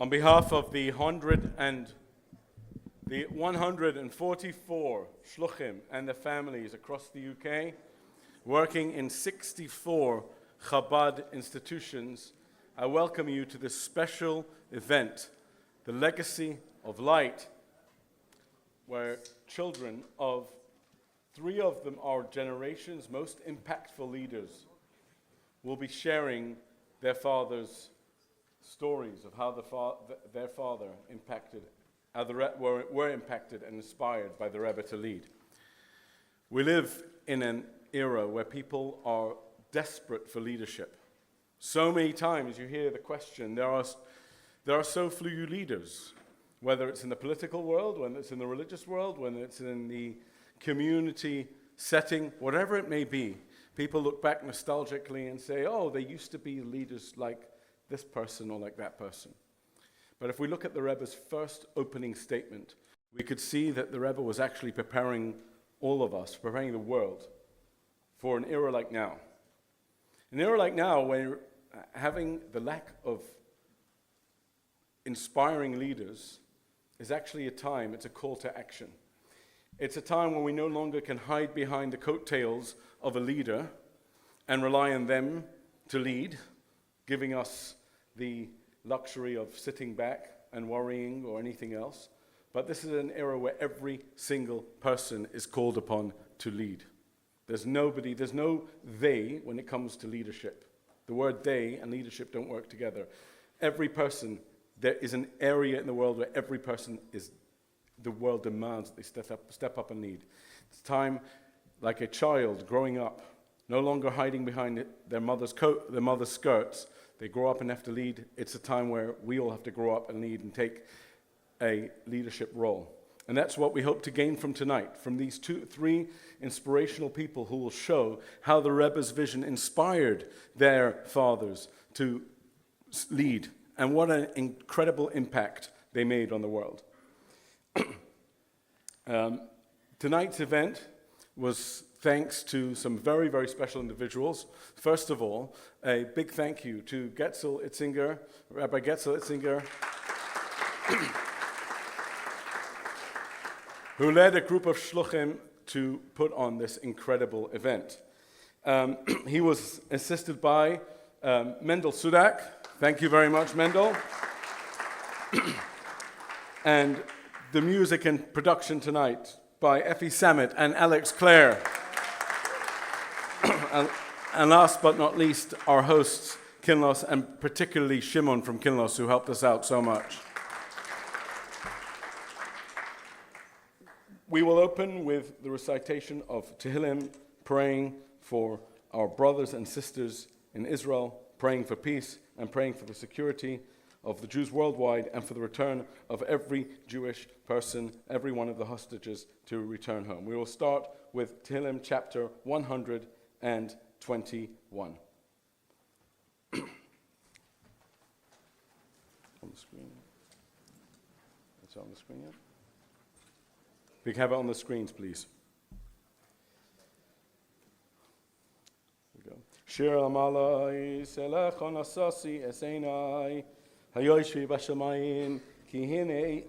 On behalf of the 144 shluchim and their families across the UK, working in 64 Chabad institutions, I welcome you to this special event, the Legacy of Light, where children of three of them, our generation's most impactful leaders, will be sharing their father's stories of how their father impacted, how the were impacted and inspired by the Rebbe to lead. We live in an era where people are desperate for leadership. So many times you hear the question, there are so few leaders, whether it's in the political world, whether it's in the religious world, whether it's in the community setting, whatever it may be. People look back nostalgically and say, oh, there used to be leaders like this person or like that person. But if we look at the Rebbe's first opening statement, we could see that the Rebbe was actually preparing all of us, preparing the world for an era like now. An era like now where having the lack of inspiring leaders is actually a time, it's a call to action. It's a time when we no longer can hide behind the coattails of a leader and rely on them to lead, giving us the luxury of sitting back and worrying or anything else. But this is an era where every single person is called upon to lead. There's no they when it comes to leadership. The word they and leadership don't work together. Every person, there is an area in the world where every person the world demands that they step up and lead. It's time, like a child growing up, no longer hiding behind their mother's coat, their mother's skirts. They grow up and have to lead. It's a time where we all have to grow up and lead and take a leadership role. And that's what we hope to gain from tonight, from these three inspirational people who will show how the Rebbe's vision inspired their fathers to lead and what an incredible impact they made on the world. Tonight's event was thanks to some very, very special individuals. First of all, a big thank you to Rabbi Getzel Itzinger, who led a group of shluchim to put on this incredible event. He was assisted by Mendel Sudak. Thank you very much, Mendel. And the music and production tonight by Effie Samet and Alex Clare. And last but not least, our hosts, Kinlos, and particularly Shimon from Kinlos, who helped us out so much. We will open with the recitation of Tehillim, praying for our brothers and sisters in Israel, praying for peace and praying for the security of the Jews worldwide and for the return of every Jewish person, every one of the hostages to return home. We will start with Tehillim chapter 121. On the screen. It's on the screen yet? We can have it on the screens, please. Here we go. Shir amalai selechon asasi eseinai hayoshvi bashamayim ki hinei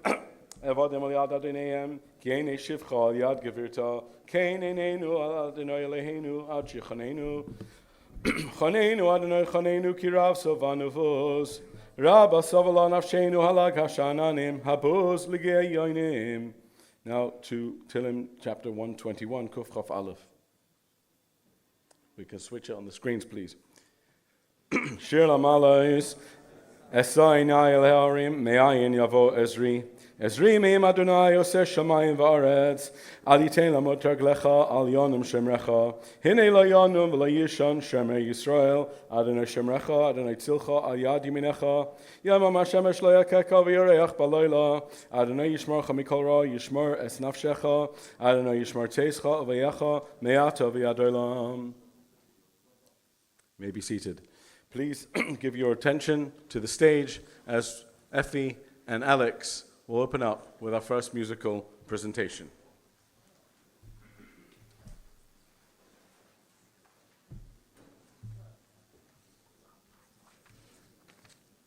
evadim al yad adonayim ki hinei shivcha al yad gevirta kein einenu al adonai Eloheinu ad shichanenu chanenu adonai chanenu ki rav sovanu vos rabba sovala nafshenu halag hashananim habuz ligei yoinim. Now to Tehillim chapter 121, Kuf Chaf Aleph. We can switch it on the screens, please. Shir lamalais, esai nai el harim, me'ayin yavo Ezri. Ezri me'im Adonai oseh shamayim va'aretz, al yitein lamot raglecha, al yonum shemrecha. Hinei lo yonum v'lo yishon shemer Yisrael, Adonai shemrecha, Adonai tzilcha, al yad yiminecha. Yamam hashemesh lo yakeka v'yoreach baloila. Adonai yishmorcha mikol ra, yishmor es nafshecha. Adonai yishmor teischa v'yecha, me'ata v'yadolam. May be seated. Please give your attention to the stage as Effie and Alex will open up with our first musical presentation.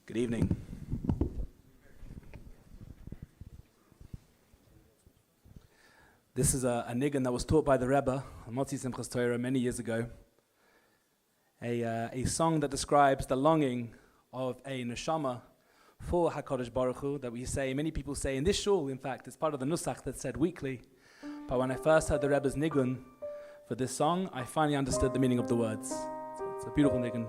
Good evening. This is a nigun that was taught by the Rebbe on Motzi Simchas Torah many years ago. A song that describes the longing of a neshama for HaKadosh Baruch Hu that we say, many people say in this shul, in fact, it's part of the nusach that's said weekly. But when I first heard the Rebbe's nigun for this song, I finally understood the meaning of the words. So it's a beautiful nigun.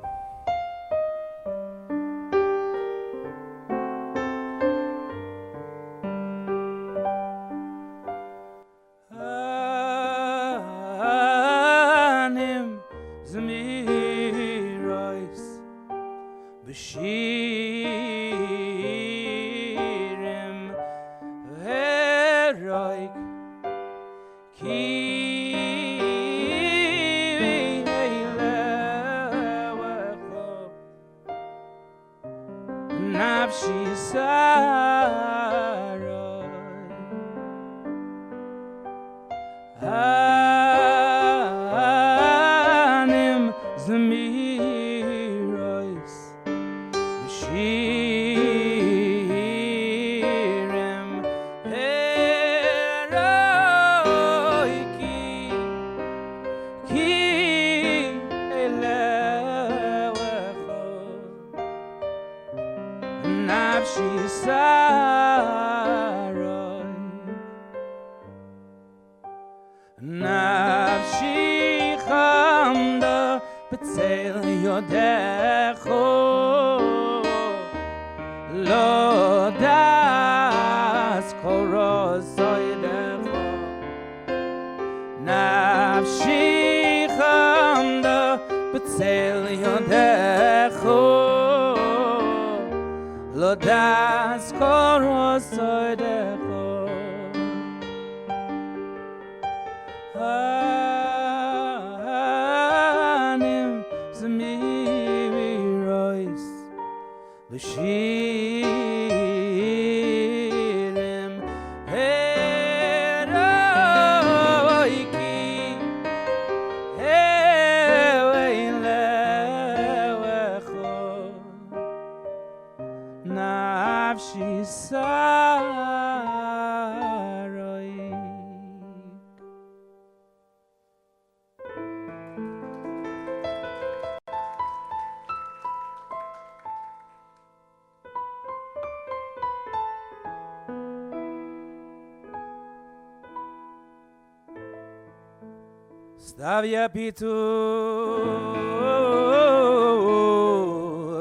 Stavia pitu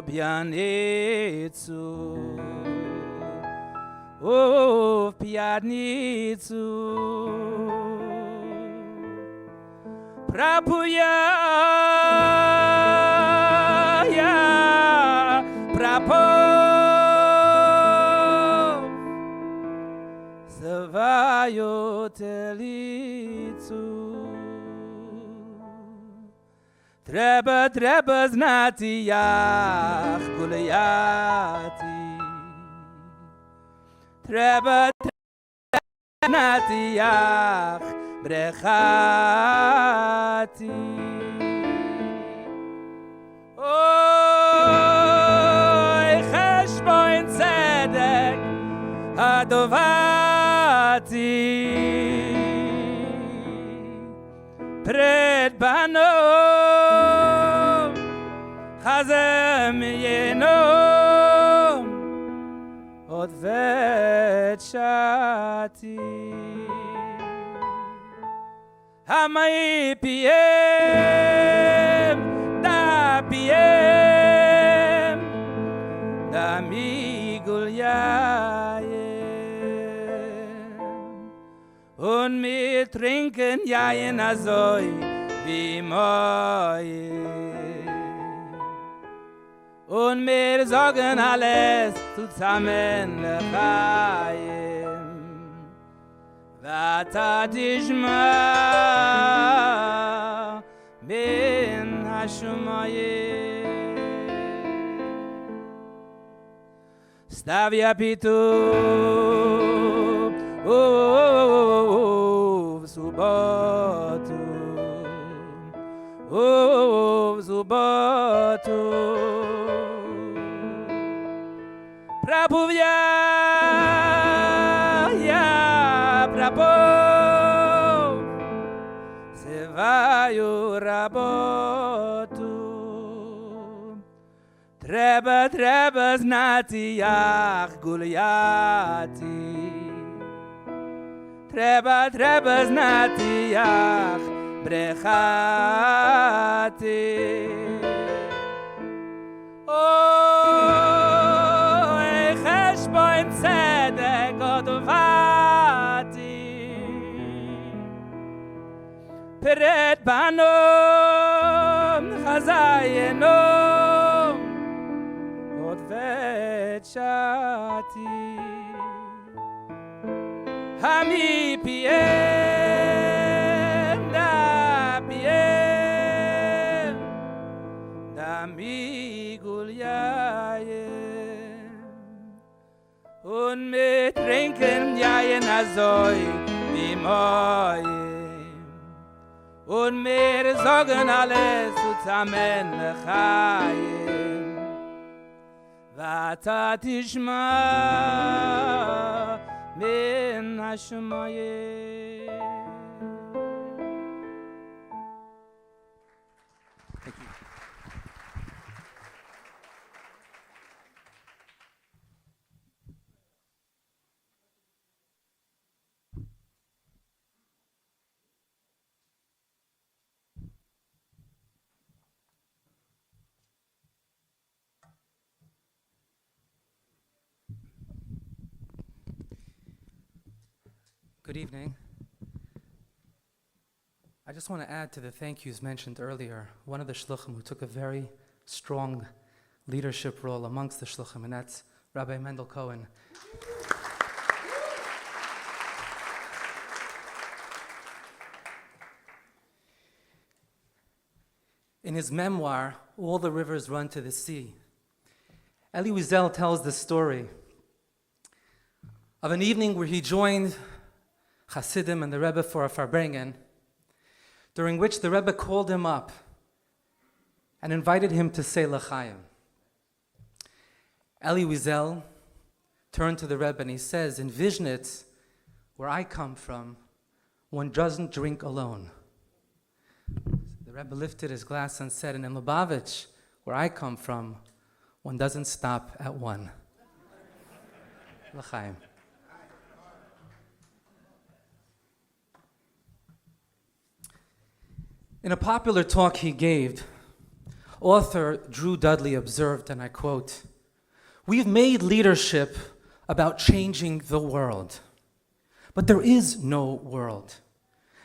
pianitsu pianitsu prapuya ya prapo savayo telitsu Treba znati yach gulayati Treba znati yach brechati Oy cheshboin tzedek adovati Pred bano Chazem yenom od vetshati Hamai piem da migul yayen und mir trinken yayen azoi wie moi Und mir sagen alles zusammen lechaim Vata tishma bin hashumayim Stavia pitu subatu Prabhuya, ya Prabhu hayu rabotu Trebas nati yach guliati Trebas nati yach brechati Oh, chesh boin tzedek odovati Peret banom chazayenom odvet shati Hami piem da piem da mi gulyayem und mit trinken jayen azoi bimoyem und mir sagen alles zusammen lechayem vata tishma min hashmayem. Good evening. I just want to add to the thank yous mentioned earlier, one of the shluchim who took a very strong leadership role amongst the shluchim, and that's Rabbi Mendel Cohen. In his memoir, All the Rivers Run to the Sea, Elie Wiesel tells the story of an evening where he joined Hasidim and the Rebbe for a farbrengen, during which the Rebbe called him up and invited him to say l'chaim. Elie Wiesel turned to the Rebbe and he says, in Vizhnitz, where I come from, one doesn't drink alone. The Rebbe lifted his glass and said, and in Lubavitch, where I come from, one doesn't stop at one. L'chaim. In a popular talk he gave, author Drew Dudley observed, and I quote, "We've made leadership about changing the world, but there is no world.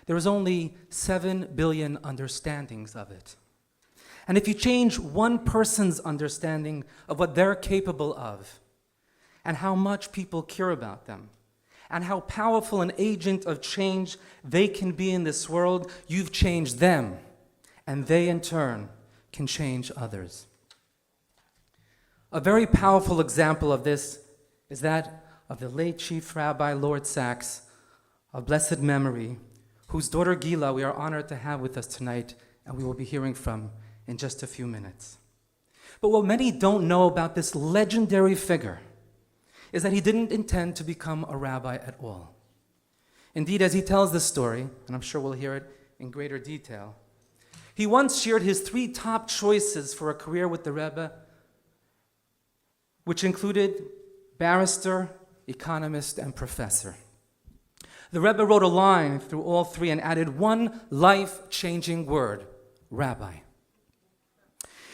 There is only 7 billion understandings of it. And if you change one person's understanding of what they're capable of, and how much people care about them, and how powerful an agent of change they can be in this world, you've changed them, and they in turn can change others." A very powerful example of this is that of the late Chief Rabbi Lord Sacks, of blessed memory, whose daughter Gila we are honored to have with us tonight, and we will be hearing from in just a few minutes. But what many don't know about this legendary figure is that he didn't intend to become a rabbi at all. Indeed, as he tells this story, and I'm sure we'll hear it in greater detail, he once shared his 3 top choices for a career with the Rebbe, which included barrister, economist, and professor. The Rebbe wrote a line through all 3 and added one life-changing word: rabbi.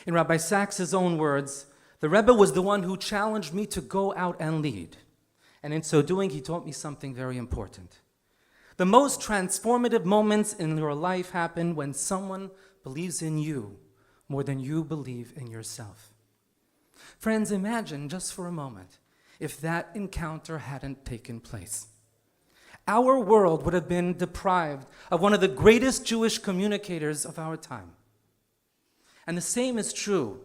In Rabbi Sacks' own words, the Rebbe was the one who challenged me to go out and lead. And in so doing, he taught me something very important. The most transformative moments in your life happen when someone believes in you more than you believe in yourself. Friends, imagine just for a moment if that encounter hadn't taken place. Our world would have been deprived of one of the greatest Jewish communicators of our time. And the same is true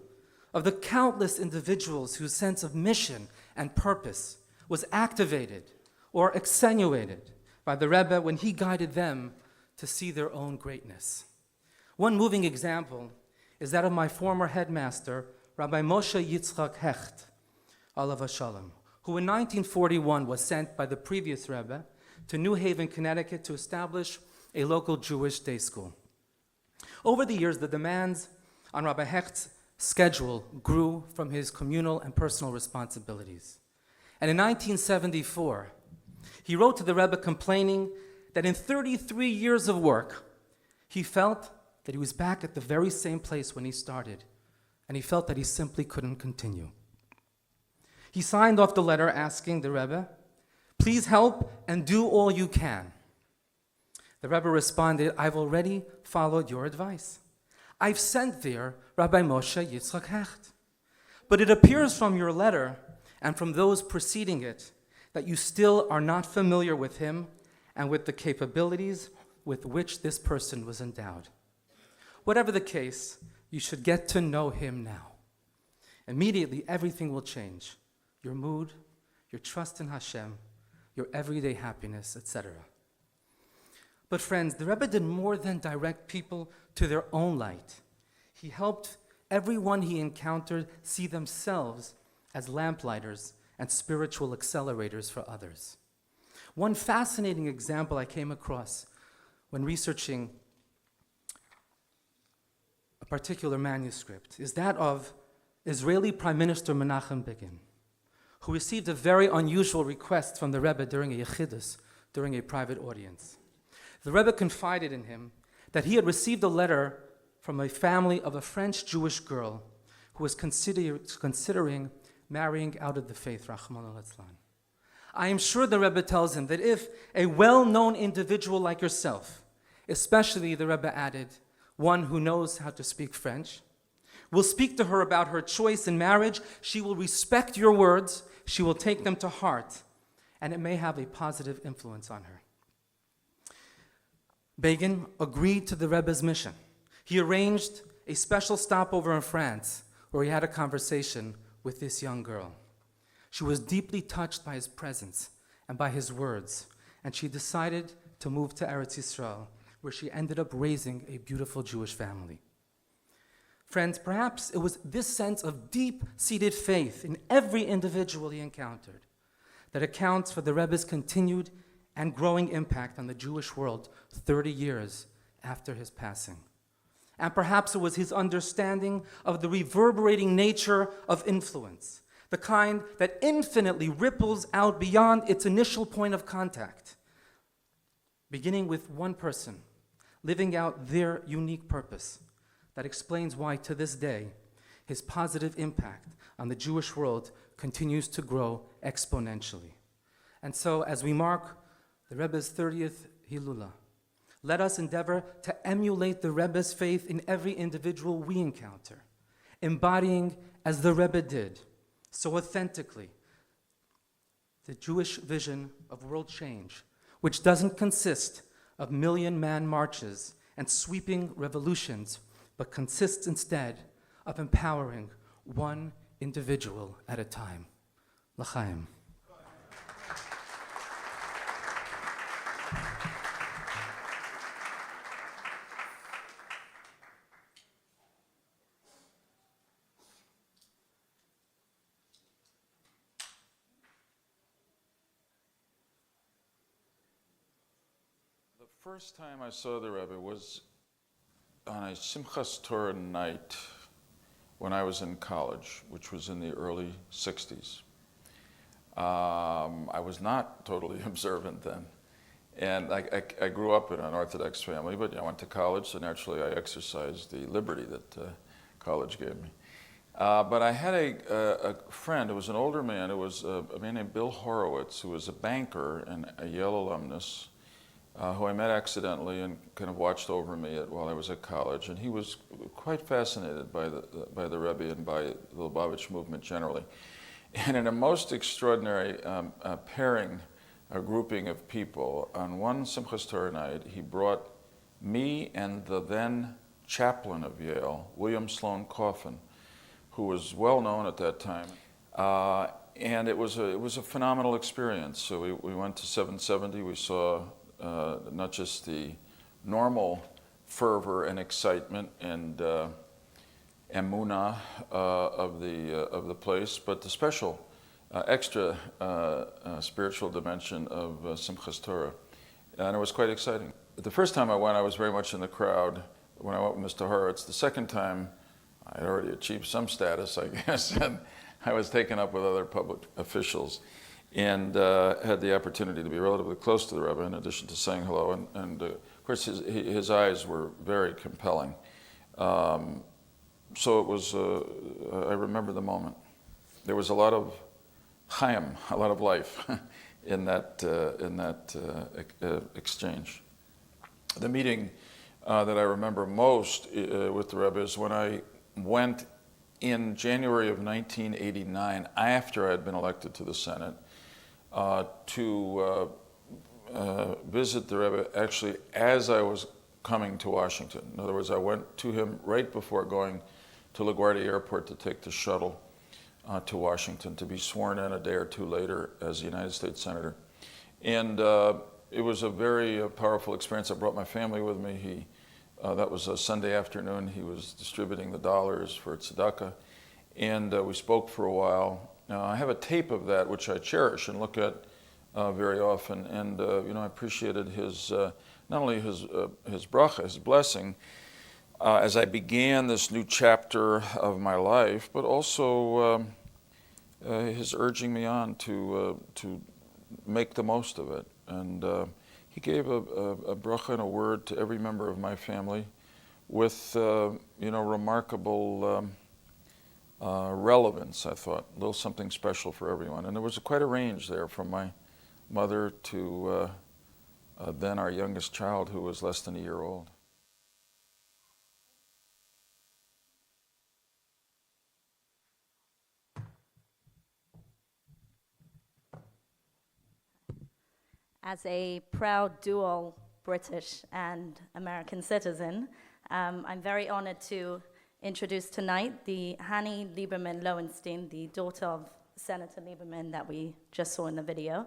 of the countless individuals whose sense of mission and purpose was activated or extenuated by the Rebbe when he guided them to see their own greatness. One moving example is that of my former headmaster, Rabbi Moshe Yitzchak Hecht, Alav Shalom, who in 1941 was sent by the previous Rebbe to New Haven, Connecticut to establish a local Jewish day school. Over the years, the demands on Rabbi Hecht's schedule grew from his communal and personal responsibilities. And in 1974, he wrote to the Rebbe complaining that in 33 years of work, he felt that he was back at the very same place when he started, and he felt that he simply couldn't continue. He signed off the letter asking the Rebbe, "Please help and do all you can." The Rebbe responded, "I've already followed your advice. I've sent there Rabbi Moshe Yitzchak Hecht. But it appears from your letter and from those preceding it that you still are not familiar with him and with the capabilities with which this person was endowed. Whatever the case, you should get to know him now. Immediately, everything will change. Your mood, your trust in Hashem, your everyday happiness, etc." But friends, the Rebbe did more than direct people to their own light. He helped everyone he encountered see themselves as lamplighters and spiritual accelerators for others. One fascinating example I came across when researching a particular manuscript is that of Israeli Prime Minister Menachem Begin, who received a very unusual request from the Rebbe during a yechidus, during a private audience. The Rebbe confided in him that he had received a letter from a family of a French Jewish girl who was considering marrying out of the faith, Rahman al-Islam. I am sure the Rebbe tells him that if a well-known individual like yourself, especially, the Rebbe added, one who knows how to speak French, will speak to her about her choice in marriage, she will respect your words, she will take them to heart, and it may have a positive influence on her. Begin agreed to the Rebbe's mission. He arranged a special stopover in France where he had a conversation with this young girl. She was deeply touched by his presence and by his words, and she decided to move to Eretz Yisrael, where she ended up raising a beautiful Jewish family. Friends, perhaps it was this sense of deep-seated faith in every individual he encountered that accounts for the Rebbe's continued and growing impact on the Jewish world 30 years after his passing. And perhaps it was his understanding of the reverberating nature of influence, the kind that infinitely ripples out beyond its initial point of contact, beginning with one person living out their unique purpose, that explains why, to this day, his positive impact on the Jewish world continues to grow exponentially. And so, as we mark the Rebbe's 30th Hilula, let us endeavor to emulate the Rebbe's faith in every individual we encounter, embodying, as the Rebbe did, so authentically, the Jewish vision of world change, which doesn't consist of million-man marches and sweeping revolutions, but consists instead of empowering one individual at a time. L'chaim. The first time I saw the Rebbe was on a Simchas Torah night when I was in college, which was in the early 60s. I was not totally observant then. And I grew up in an Orthodox family, but I went to college, so naturally I exercised the liberty that college gave me. But I had a friend who was an older man, who was a man named Bill Horowitz, who was a banker and a Yale alumnus, who I met accidentally and kind of watched over me while I was at college. And he was quite fascinated by the Rebbe and by the Lubavitch movement generally. And in a most extraordinary pairing, a grouping of people, on one Simchas Torah night, he brought me and the then chaplain of Yale, William Sloane Coffin, who was well known at that time. And it was a phenomenal experience. So we went to 770, we saw not just the normal fervor and excitement and emunah of the place, but the special, extra spiritual dimension of Simchas Torah, and it was quite exciting. The first time I went, I was very much in the crowd when I went with Mr. Horowitz. The second time, I had already achieved some status, I guess, and I was taken up with other public officials and had the opportunity to be relatively close to the Rebbe in addition to saying hello. And of course, his eyes were very compelling. So it was, I remember the moment. There was a lot of chaim, a lot of life in that exchange. The meeting that I remember most with the Rebbe is when I went in January of 1989, after I had been elected to the Senate, to visit the Rebbe actually as I was coming to Washington. In other words, I went to him right before going to LaGuardia Airport to take the shuttle to Washington to be sworn in a day or two later as a United States Senator. And it was a very powerful experience. I brought my family with me. That was a Sunday afternoon. He was distributing the dollars for tzedakah, and we spoke for a while. I have a tape of that which I cherish and look at very often, and I appreciated his not only his bracha, his blessing, as I began this new chapter of my life, but also his urging me on to make the most of it. And he gave a bracha and a word to every member of my family with remarkable relevance, I thought. A little something special for everyone. And there was quite a range there from my mother to then our youngest child, who was less than a year old. As a proud dual British and American citizen, I'm very honored to introduce tonight the Hani Lieberman-Lowenstein, the daughter of Senator Lieberman that we just saw in the video.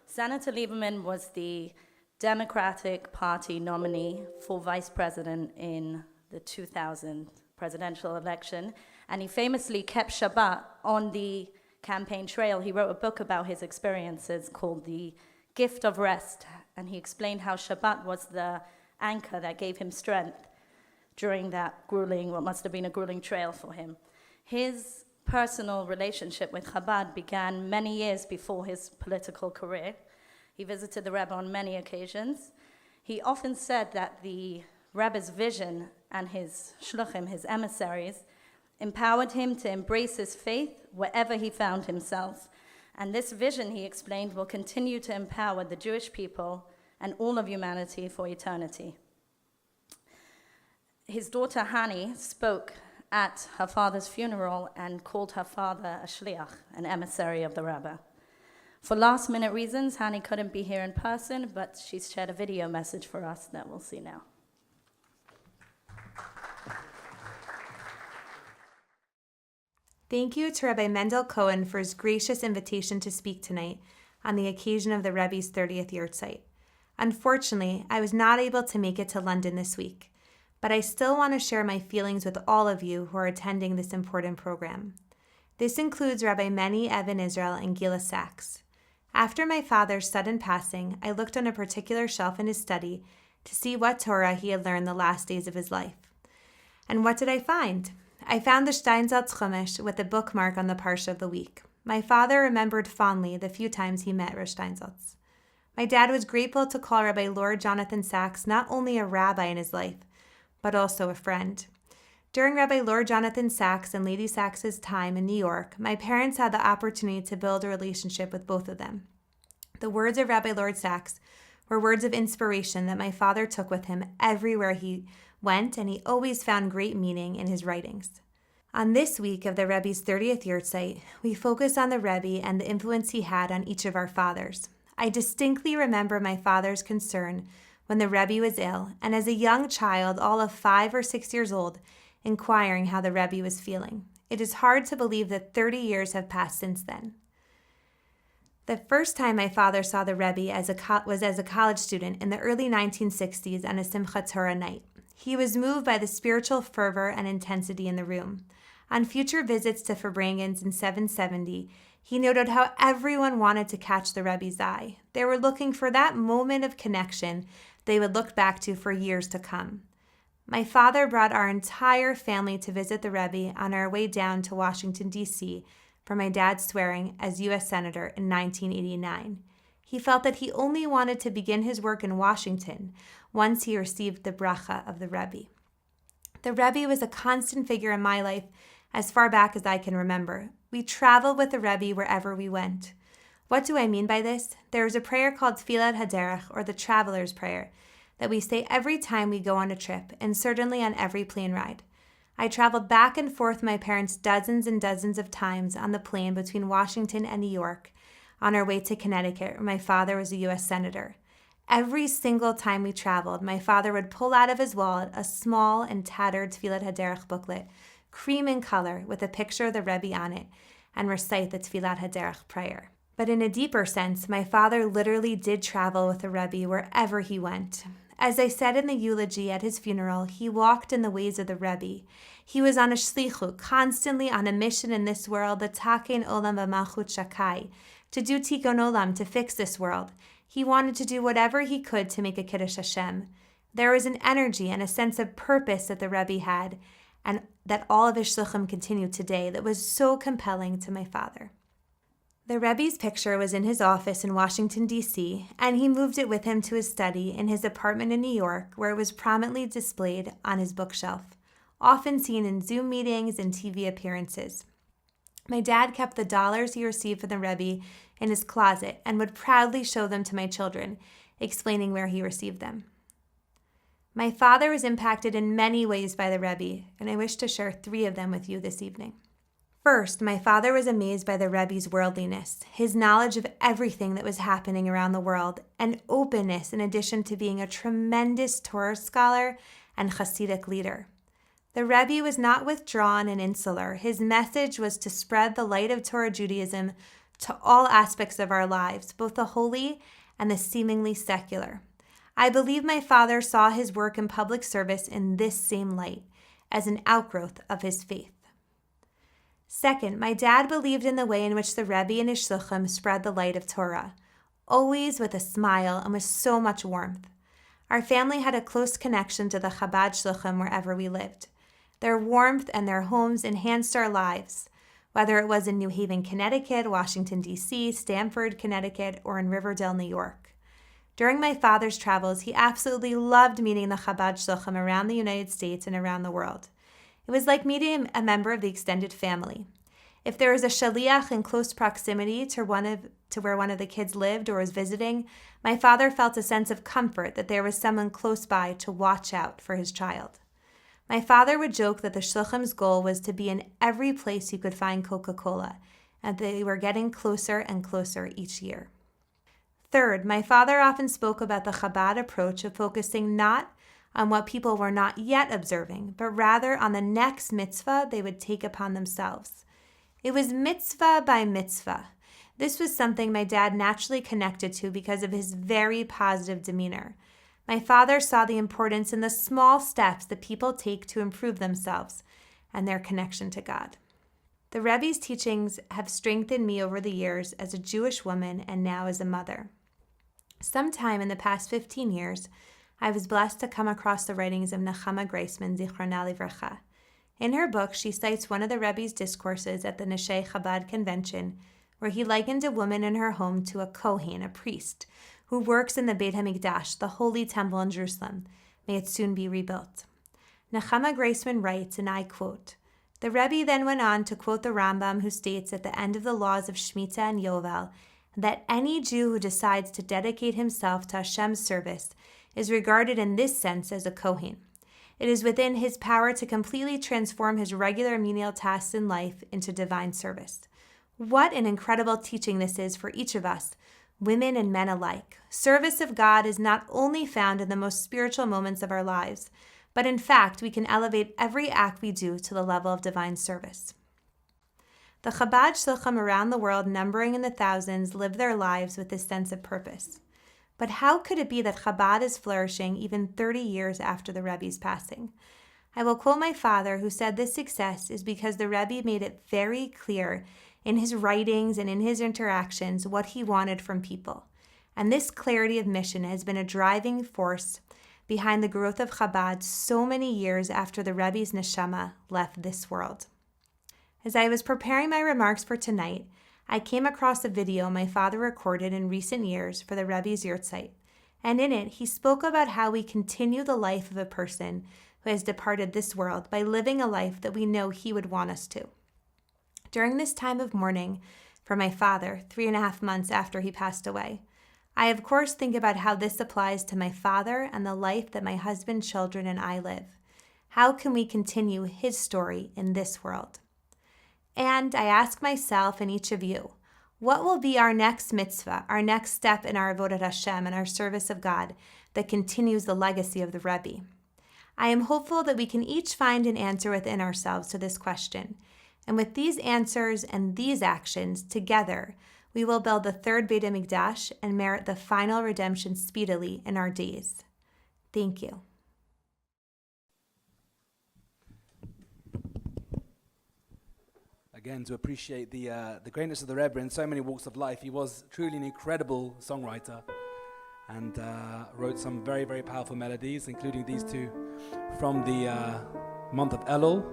Senator Lieberman was the Democratic Party nominee for vice president in the 2000 presidential election, and he famously kept Shabbat on the campaign trail. He wrote a book about his experiences called The Gift of Rest, and he explained how Shabbat was the anchor that gave him strength during that grueling, what must have been a grueling trail for him. His personal relationship with Chabad began many years before his political career. He visited the Rebbe on many occasions. He often said that the Rebbe's vision and his shluchim, his emissaries, empowered him to embrace his faith wherever he found himself. And this vision, he explained, will continue to empower the Jewish people and all of humanity for eternity. His daughter Hani spoke at her father's funeral and called her father a shliach, an emissary of the Rebbe. For last-minute reasons, Hani couldn't be here in person, but she's shared a video message for us that we'll see now. Thank you to Rabbi Mendel Cohen for his gracious invitation to speak tonight on the occasion of the Rebbe's 30th yahrtzeit. Unfortunately, I was not able to make it to London this week, but I still want to share my feelings with all of you who are attending this important program. This includes Rabbi Meni Even-Israel and Gila Sacks. After my father's sudden passing, I looked on a particular shelf in his study to see what Torah he had learned the last days of his life. And what did I find? I found the Steinsaltz Chumash with a bookmark on the Parsha of the week. My father remembered fondly the few times he met Rosh Steinsaltz. My dad was grateful to call Rabbi Lord Jonathan Sacks not only a rabbi in his life, but also a friend. During Rabbi Lord Jonathan Sacks and Lady Sacks' time in New York, my parents had the opportunity to build a relationship with both of them. The words of Rabbi Lord Sacks were words of inspiration that my father took with him everywhere he went, and he always found great meaning in his writings. On this week of the Rebbe's 30th yahrtzeit, we focus on the Rebbe and the influence he had on each of our fathers. I distinctly remember my father's concern when the Rebbe was ill, and as a young child, all of 5 or 6 years old, inquiring how the Rebbe was feeling. It is hard to believe that 30 years have passed since then. The first time my father saw the Rebbe was as a college student in the early 1960s on a Simchat Torah night. He was moved by the spiritual fervor and intensity in the room. On future visits to Farbrengens in 770, he noted how everyone wanted to catch the Rebbe's eye. They were looking for that moment of connection they would look back to for years to come. My father brought our entire family to visit the Rebbe on our way down to Washington, D.C. for my dad's swearing as U.S. Senator in 1989. He felt that he only wanted to begin his work in Washington once he received the bracha of the Rebbe. The Rebbe was a constant figure in my life as far back as I can remember. We traveled with the Rebbe wherever we went. What do I mean by this? There is a prayer called Tfilat Haderech, or the Traveler's Prayer, that we say every time we go on a trip, and certainly on every plane ride. I traveled back and forth with my parents dozens and dozens of times on the plane between Washington and New York on our way to Connecticut, where my father was a U.S. Senator. Every single time we traveled, my father would pull out of his wallet a small and tattered Tfilat Haderech booklet, cream in color, with a picture of the Rebbe on it, and recite the Tfilat Haderech prayer. But in a deeper sense, my father literally did travel with the Rebbe wherever he went. As I said in the eulogy at his funeral, he walked in the ways of the Rebbe. He was on a shlichut, constantly on a mission in this world, the taken olam v'malchut shakai, to do tikkun olam, to fix this world. He wanted to do whatever he could to make a Kiddush Hashem. There was an energy and a sense of purpose that the Rebbe had, and that all of his shluchim continue today, that was so compelling to my father. The Rebbe's picture was in his office in Washington, D.C., and he moved it with him to his study in his apartment in New York, where it was prominently displayed on his bookshelf, often seen in Zoom meetings and TV appearances. My dad kept the dollars he received from the Rebbe in his closet and would proudly show them to my children, explaining where he received them. My father was impacted in many ways by the Rebbe, and I wish to share 3 of them with you this evening. First, my father was amazed by the Rebbe's worldliness, his knowledge of everything that was happening around the world, and openness in addition to being a tremendous Torah scholar and Hasidic leader. The Rebbe was not withdrawn and insular. His message was to spread the light of Torah Judaism to all aspects of our lives, both the holy and the seemingly secular. I believe my father saw his work in public service in this same light, as an outgrowth of his faith. Second, my dad believed in the way in which the Rebbe and his shluchim spread the light of Torah, always with a smile and with so much warmth. Our family had a close connection to the Chabad shluchim wherever we lived. Their warmth and their homes enhanced our lives, whether it was in New Haven, Connecticut, Washington, D.C., Stamford, Connecticut, or in Riverdale, New York. During my father's travels, he absolutely loved meeting the Chabad shluchim around the United States and around the world. It was like meeting a member of the extended family. If there was a shaliach in close proximity to where one of the kids lived or was visiting, my father felt a sense of comfort that there was someone close by to watch out for his child. My father would joke that the shluchim's goal was to be in every place you could find Coca-Cola, and they were getting closer and closer each year. Third, my father often spoke about the Chabad approach of focusing not on what people were not yet observing, but rather on the next mitzvah they would take upon themselves. It was mitzvah by mitzvah. This was something my dad naturally connected to because of his very positive demeanor. My father saw the importance in the small steps that people take to improve themselves and their connection to God. The Rebbe's teachings have strengthened me over the years as a Jewish woman and now as a mother. Sometime in the past 15 years, I was blessed to come across the writings of Nechama Greisman, Zichrona Livracha. In her book, she cites one of the Rebbe's discourses at the Neshei Chabad convention, where he likened a woman in her home to a Kohen, a priest, who works in the Beit HaMikdash, the holy temple in Jerusalem. May it soon be rebuilt. Nechama Greisman writes, and I quote, "The Rebbe then went on to quote the Rambam, who states at the end of the laws of Shemitah and Yovel that any Jew who decides to dedicate himself to Hashem's service is regarded in this sense as a Kohen. It is within his power to completely transform his regular menial tasks in life into divine service." What an incredible teaching this is for each of us, women and men alike. Service of God is not only found in the most spiritual moments of our lives, but in fact, we can elevate every act we do to the level of divine service. The Chabad shluchim around the world, numbering in the thousands, live their lives with this sense of purpose. But how could it be that Chabad is flourishing even 30 years after the Rebbe's passing? I will quote my father, who said this success is because the Rebbe made it very clear in his writings and in his interactions what he wanted from people. And this clarity of mission has been a driving force behind the growth of Chabad so many years after the Rebbe's neshama left this world. As I was preparing my remarks for tonight, I came across a video my father recorded in recent years for the Rebbe's yahrtzeit, and in it he spoke about how we continue the life of a person who has departed this world by living a life that we know he would want us to. During this time of mourning for my father, 3.5 months after he passed away, I of course think about how this applies to my father and the life that my husband, children, and I live. How can we continue his story in this world? And I ask myself and each of you, what will be our next mitzvah, our next step in our avodat Hashem and our service of God that continues the legacy of the Rebbe? I am hopeful that we can each find an answer within ourselves to this question. And with these answers and these actions together, we will build the third Beit HaMikdash and merit the final redemption speedily in our days. Thank you. Again, to appreciate the greatness of the Rebbe in so many walks of life. He was truly an incredible songwriter and wrote some very, very powerful melodies, including these two from the month of Elul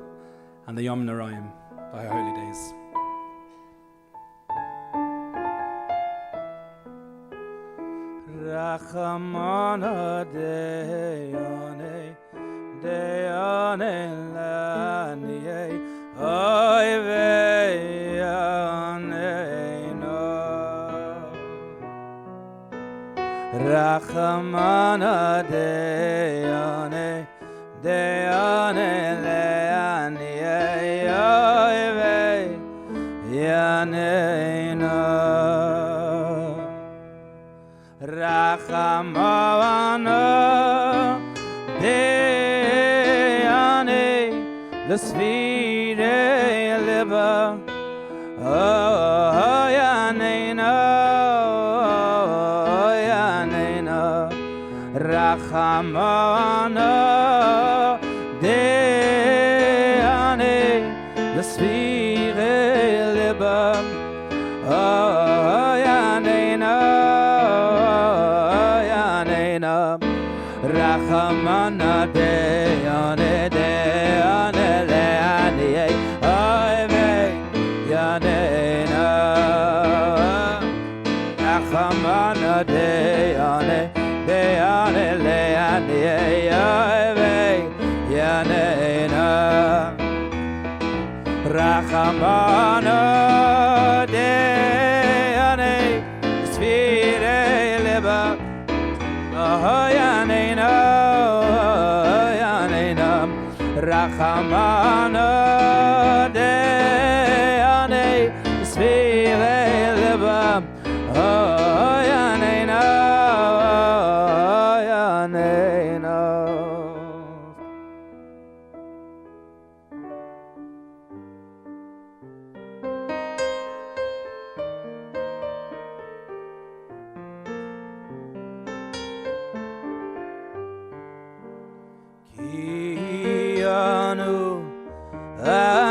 and the Yom Noraim, by Holy Days. Rachamana deyane, deyane laniye, oy veyane no. Rachamana deyane, deyane laniye, oy veyane no. Rachamana deyane l'svire liba oh yanena Rachamana deyane l'svire liba oh yanena Rachamana deyane deyane le'aniyeh oy ve'yanena Rachamana deyane deyane le'aniyeh oy ve'yanena Rachamana deyane svirei liba oh yanena Rachamana deyane svirei liba oh yanena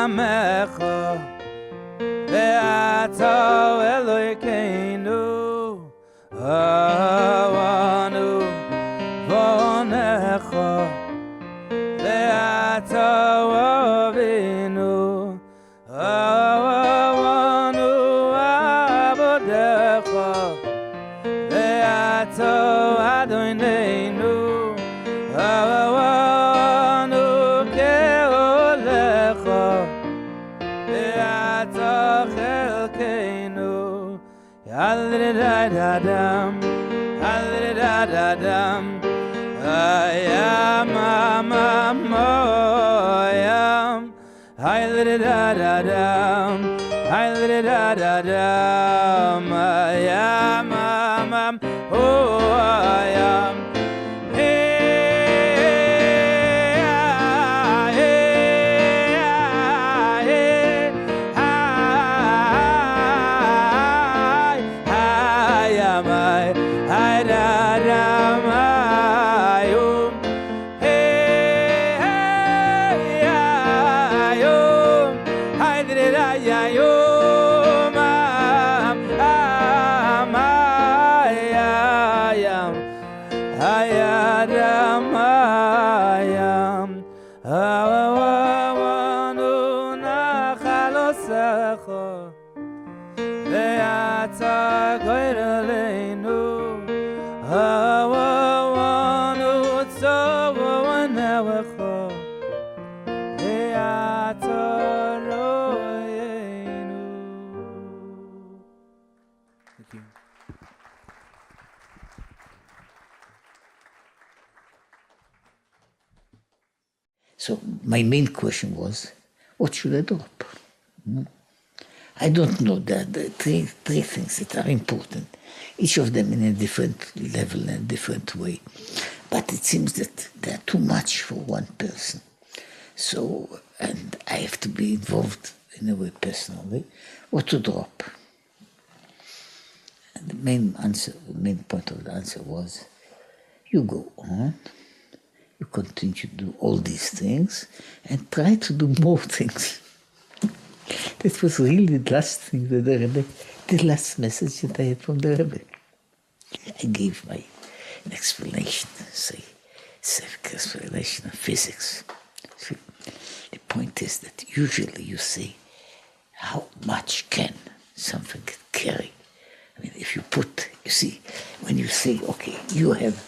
Amecha ve'ata Elokeinu avanu vonecha ve'ata avinu avanu abodecha ve'ata Adonenu avanu keolecha ve'ata chelkeinu Hallelujah, hallelujah, ayam, ayam, hallelujah, hallelujah, ayam, oh, ayam. ata goyreleinu hawanu tsovo newecho ata royenu. Thank you. So my main question was, what should I drop? I don't know. There are three things that are important, each of them in a different level and a different way. But it seems that they are too much for one person. So, and I have to be involved in a way personally, what to drop. And the main point of the answer was, you go on, you continue to do all these things, and try to do more things. That was really the last thing that the last message that I had from the Rebbe. I gave an explanation, explanation of physics. See, the point is that usually you say, how much can something carry? I mean, if you see, when you say, okay, you have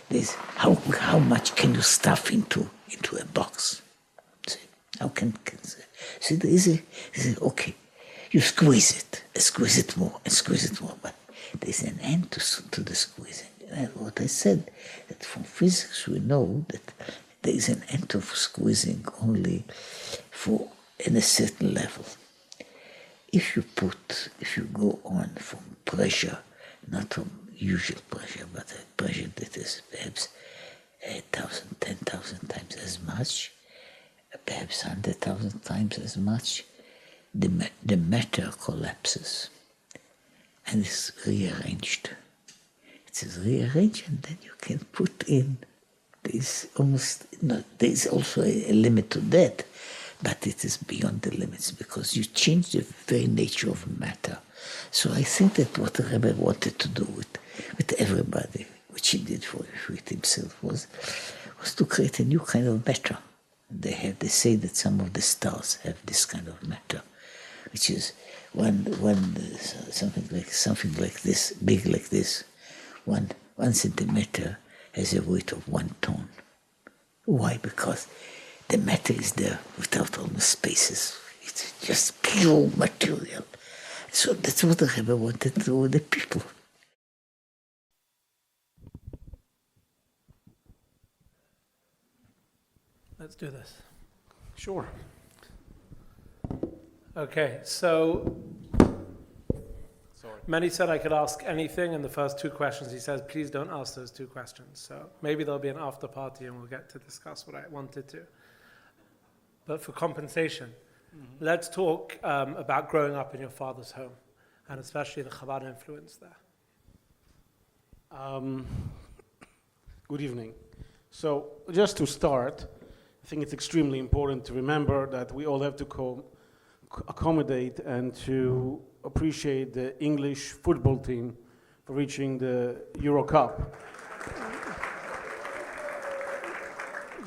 this, how much can you stuff into a box? See, how can see, there is okay, you squeeze it more, but there's an end to the squeezing. And what I said, that from physics we know that there is an end of squeezing only in a certain level. If you go on from pressure, not from usual pressure, but a pressure that is perhaps 1,000, 10,000 times as much, perhaps 100,000 times as much, the matter collapses and is rearranged. It is rearranged, and then you can put in. There's also a limit to that, but it is beyond the limits because you change the very nature of matter. So I think that what the Rebbe wanted to do with everybody, which he did with himself, was to create a new kind of matter. They say that some of the stars have this kind of matter, which is when something like this, big like this, 1 centimeter has a weight of 1 ton. Why? Because the matter is there without all the spaces. It's just pure material. So that's what the Rebbe wanted to do with the people. Let's do this. Sure. Okay, so Meni said I could ask anything in the first 2 questions. He says, please don't ask those 2 questions. So maybe there'll be an after party and we'll get to discuss what I wanted to. But for compensation, let's talk about growing up in your father's home, and especially the Chabad influence there. Good evening. So just to start, I think it's extremely important to remember that we all have to accommodate and to appreciate the English football team for reaching the Euro Cup.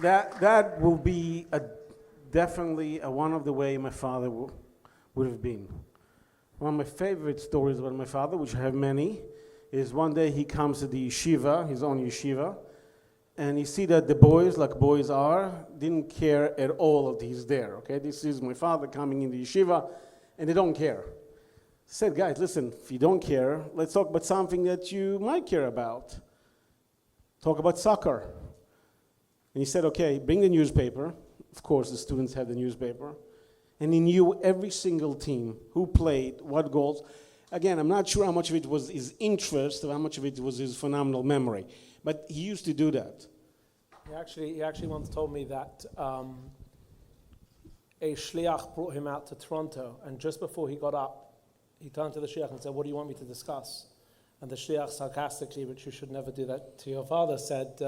That will be definitely one of the way my father would have been. One of my favorite stories about my father, which I have many, is one day he comes to the yeshiva, his own yeshiva, and you see that the boys, like boys are, didn't care at all that he's there, okay? This is my father coming in the yeshiva, and they don't care. I said, guys, listen, if you don't care, let's talk about something that you might care about. Talk about soccer. And he said, okay, bring the newspaper. Of course, the students had the newspaper. And he knew every single team, who played, what goals. Again, I'm not sure how much of it was his interest or how much of it was his phenomenal memory. But he used to do that. He actually once told me that a shliach brought him out to Toronto, and just before he got up, he turned to the shliach and said, what do you want me to discuss? And the shliach sarcastically, which you should never do that to your father, said,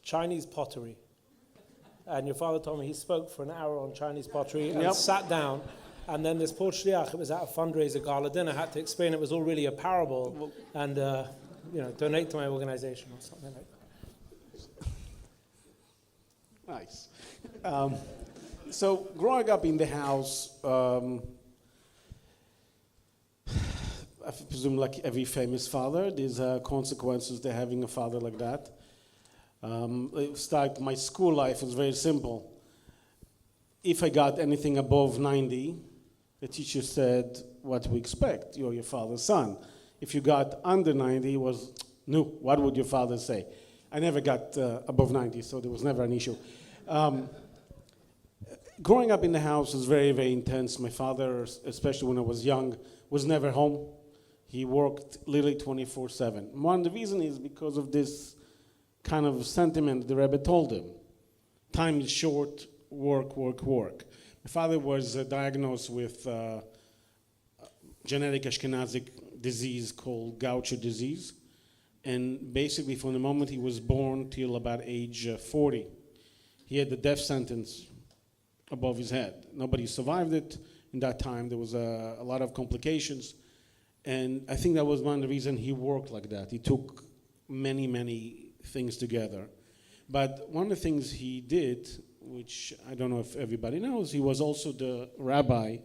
Chinese pottery. And your father told me he spoke for an hour on Chinese pottery and sat down. And then this poor shliach, it was at a fundraiser gala dinner, had to explain it was all really a parable and donate to my organization or something like that. Nice. So growing up in the house, I presume like every famous father, there's consequences to having a father like that. My school life was very simple. If I got anything above 90, the teacher said, what we expect, you're your father's son. If you got under 90, it was, no, what would your father say? I never got above 90, so there was never an issue. Growing up in the house was very, very intense. My father, especially when I was young, was never home. He worked literally 24/7. One of the reasons is because of this kind of sentiment the Rebbe told him. Time is short, work, work, work. My father was diagnosed with genetic Ashkenazic disease called Gaucher disease. And basically from the moment he was born till about age 40, he had the death sentence above his head. Nobody survived it in that time. There was a lot of complications. And I think that was one of the reasons he worked like that. He took many, many things together. But one of the things he did, which I don't know if everybody knows, he was also the rabbi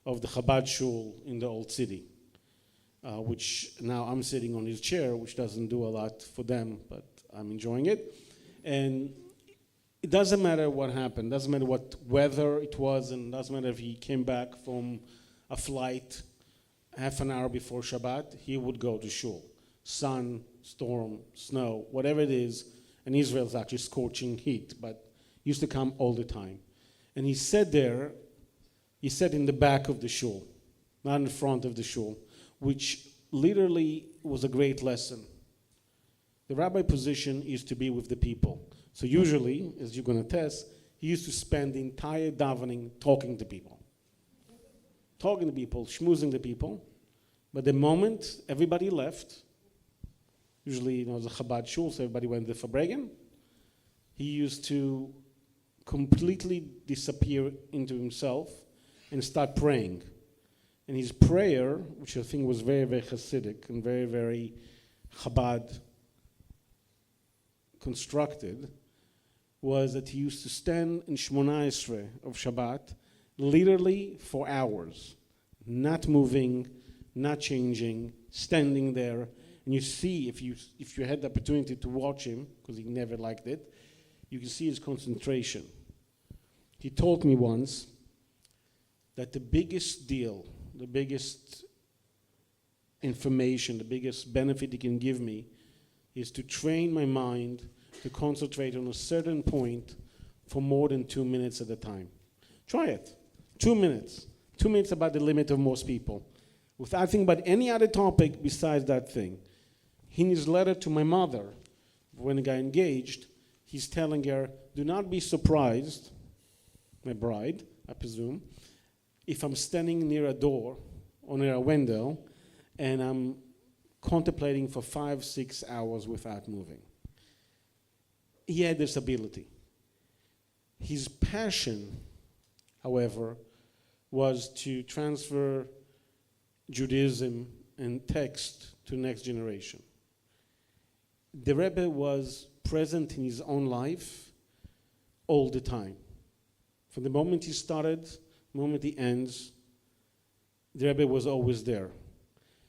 of the Chabad shul in the Old City, which now I'm sitting on his chair, which doesn't do a lot for them, but I'm enjoying it. And it doesn't matter what happened, doesn't matter what weather it was, and doesn't matter if he came back from a flight half an hour before Shabbat, he would go to shul. Sun, storm, snow, whatever it is, and Israel's actually scorching heat, but used to come all the time. And he sat there, he sat in the back of the shul, not in the front of the shul, which literally was a great lesson. The rabbi position is to be with the people. So usually, as you're going to test, he used to spend the entire davening talking to people. Talking to people, schmoozing the people. But the moment everybody left, usually it was a Chabad shul, so everybody went to Fabregan, he used to completely disappear into himself and start praying. And his prayer, which I think was very, very Hasidic and very, very Chabad constructed, was that he used to stand in Shmona Esrei of Shabbat literally for hours, not moving, not changing, standing there. And you see, if you had the opportunity to watch him, because he never liked it, you can see his concentration. He told me once that the biggest deal, the biggest information, the biggest benefit he can give me is to train my mind to concentrate on a certain point for more than 2 minutes at a time. Try it. 2 minutes. 2 minutes about the limit of most people. Without thinking about any other topic besides that thing. In his letter to my mother, when I got engaged, he's telling her, do not be surprised, my bride, I presume, if I'm standing near a door or near a window and I'm contemplating for 5-6 hours without moving. He had this ability. His passion, however, was to transfer Judaism and text to the next generation. The Rebbe was present in his own life all the time. From the moment he started, the moment he ends, the Rebbe was always there.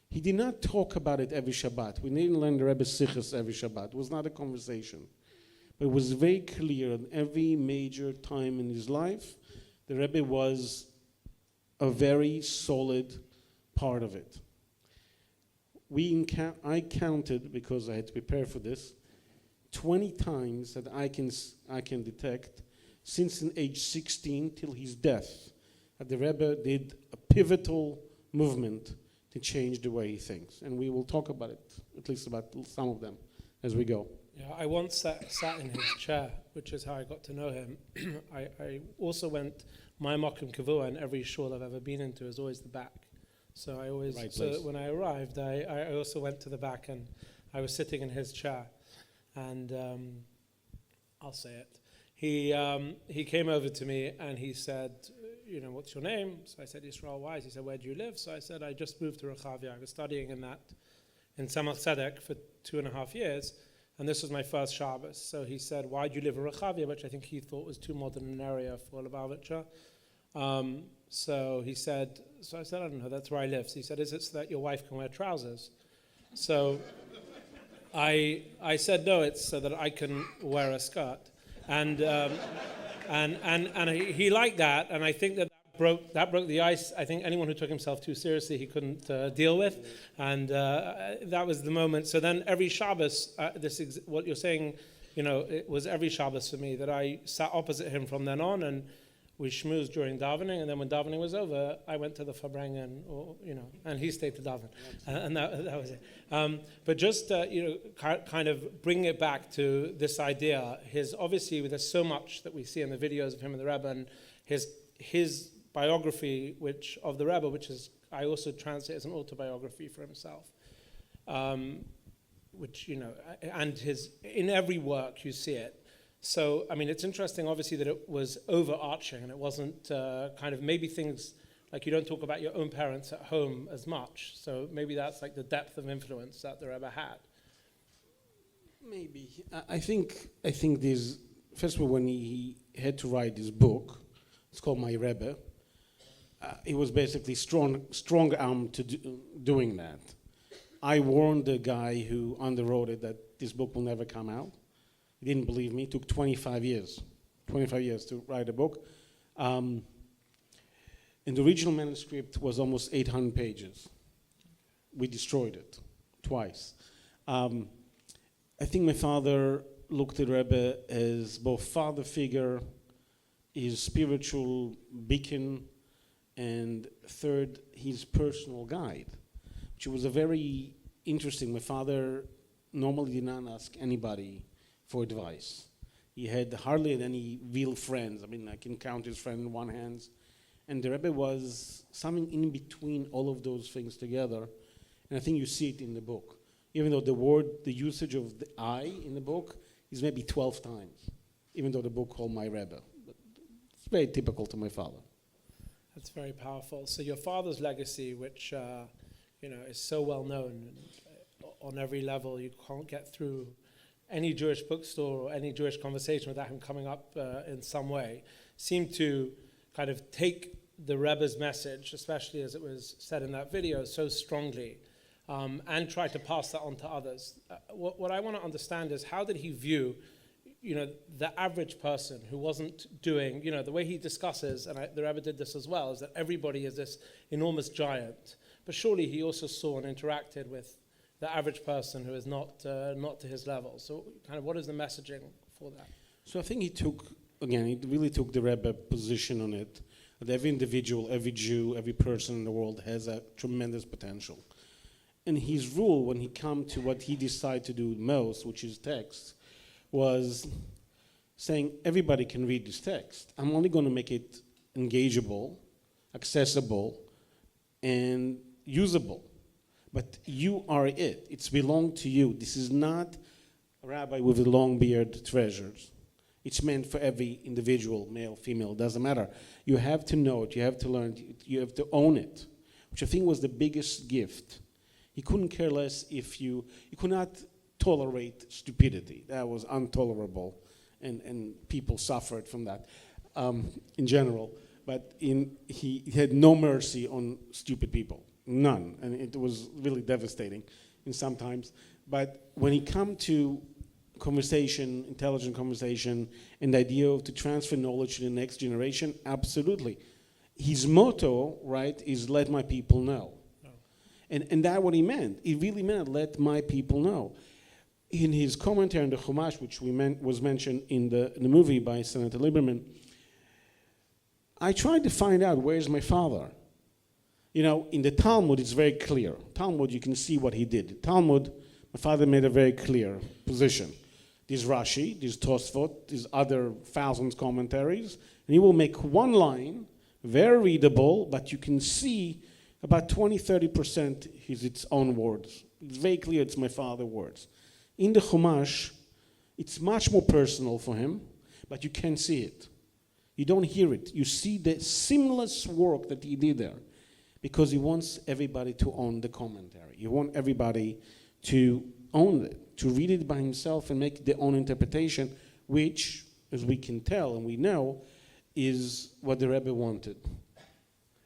He did not talk about it every Shabbat. We didn't learn the Rebbe's Sichos every Shabbat. It was not a conversation. But it was very clear at every major time in his life, the Rebbe was a very solid part of it. I counted, because I had to prepare for this, 20 times that I can detect since age 16 till his death, that the Rebbe did a pivotal movement to change the way he thinks. And we will talk about it, at least about some of them, as we go. Yeah, I once sat in his chair, which is how I got to know him. I also went, my Mokum Kavua, and every shul I've ever been into is always the back. So I always, when I arrived, I also went to the back and I was sitting in his chair. And I'll say it. He came over to me and he said, you know, what's your name? So I said, Yisrael Wise. He said, where do you live? So I said, I just moved to Rechavia. I was studying in Tzemach Tzedek for 2.5 years. And this was my first Shabbos. So he said, why do you live in Rechavia? Which I think he thought was too modern an area for Lubavitcher. So he said, so I said, I don't know, that's where I live. So he said, is it so that your wife can wear trousers? So I said, no, it's so that I can wear a skirt. And he liked that, and I think that broke the ice. I think anyone who took himself too seriously, he couldn't deal with, and that was the moment. So then every Shabbos, what you're saying, it was every Shabbos for me that I sat opposite him from then on, and we schmoozed during davening, and then when davening was over, I went to the Farbrengen, and he stayed to daven, and that was it. But just kind of bringing it back to this idea, obviously there's so much that we see in the videos of him and the Rebbe, and his biography, of the Rebbe, which is I also translate as an autobiography for himself, which and in every work you see it. So, I mean, it's interesting, obviously, that it was overarching and it wasn't kind of maybe things like you don't talk about your own parents at home as much. So maybe that's like the depth of influence that the Rebbe had. Maybe. I think there's, first of all, when he had to write this book, it's called My Rebbe, it was basically strong arm to doing that. I warned the guy who underwrote it that this book will never come out. He didn't believe me. It took 25 years to write a book. And the original manuscript was almost 800 pages. We destroyed it twice. I think my father looked at Rebbe as both father figure, his spiritual beacon, and third, his personal guide, which was a very interesting. My father normally did not ask anybody for advice. He had hardly any real friends. I mean, I can count his friend in one hand. And the Rebbe was something in between all of those things together. And I think you see it in the book. Even though the usage of the I in the book is maybe 12 times, even though the book called My Rebbe. But it's very typical to my father. That's very powerful. So your father's legacy, which is so well known on every level, you can't get through any Jewish bookstore or any Jewish conversation without him coming up in some way, seemed to kind of take the Rebbe's message, especially as it was said in that video, so strongly, and try to pass that on to others. What I want to understand is, how did he view the average person who wasn't doing, the way he discusses, and the Rebbe did this as well, is that everybody is this enormous giant. But surely he also saw and interacted with the average person who is not to his level. So kind of what is the messaging for that? So I think he really took the Rebbe position on it, that every individual, every Jew, every person in the world has a tremendous potential. And his rule, when he come to what he decided to do most, which is text, was saying everybody can read this text. I'm only going to make it engageable, accessible, and usable. But you are it. It's belong to you. This is not a rabbi with a long beard treasures. It's meant for every individual, male, female, doesn't matter. You have to know it. You have to learn it. You have to own it, which I think was the biggest gift. He couldn't care less if you could not tolerate stupidity. That was intolerable, and people suffered from that in general. But he had no mercy on stupid people, none, and it was really devastating in sometimes. But when he come to conversation, intelligent conversation, and the idea of to transfer knowledge to the next generation, absolutely. His motto, right, is let my people know. No. And that's what he meant. He really meant let my people know. In his commentary on the Chumash, which was mentioned in the movie by Senator Lieberman, I tried to find out where's my father. In the Talmud, it's very clear. Talmud, you can see what he did. Talmud, my father made a very clear position. There's Rashi, there's Tosfot, there's other thousands commentaries, and he will make one line, very readable, but you can see about 20-30% is its own words. It's very clear it's my father's words. In the Chumash, it's much more personal for him, but you can't see it. You don't hear it. You see the seamless work that he did there, because he wants everybody to own the commentary. You want everybody to own it, to read it by himself and make their own interpretation, which, as we can tell and we know, is what the Rebbe wanted.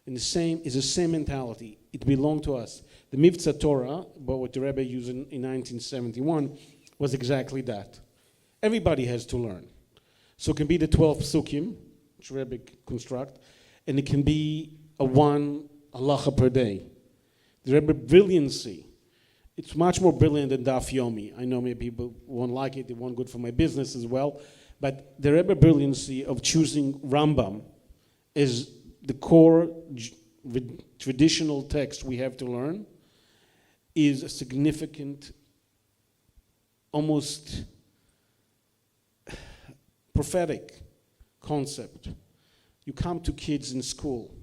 And is the same mentality. It belonged to us. The Mivtza Torah, but what the Rebbe used in 1971, was exactly that. Everybody has to learn. So it can be the 12 psukim, which Rebbe construct, and it can be a one halacha per day. The Rebbe brilliancy, it's much more brilliant than Daf Yomi. I know maybe people won't like it, it won't good for my business as well, but the Rebbe brilliancy of choosing Rambam is the core traditional text we have to learn, is a significant, almost prophetic concept. You come to kids in school,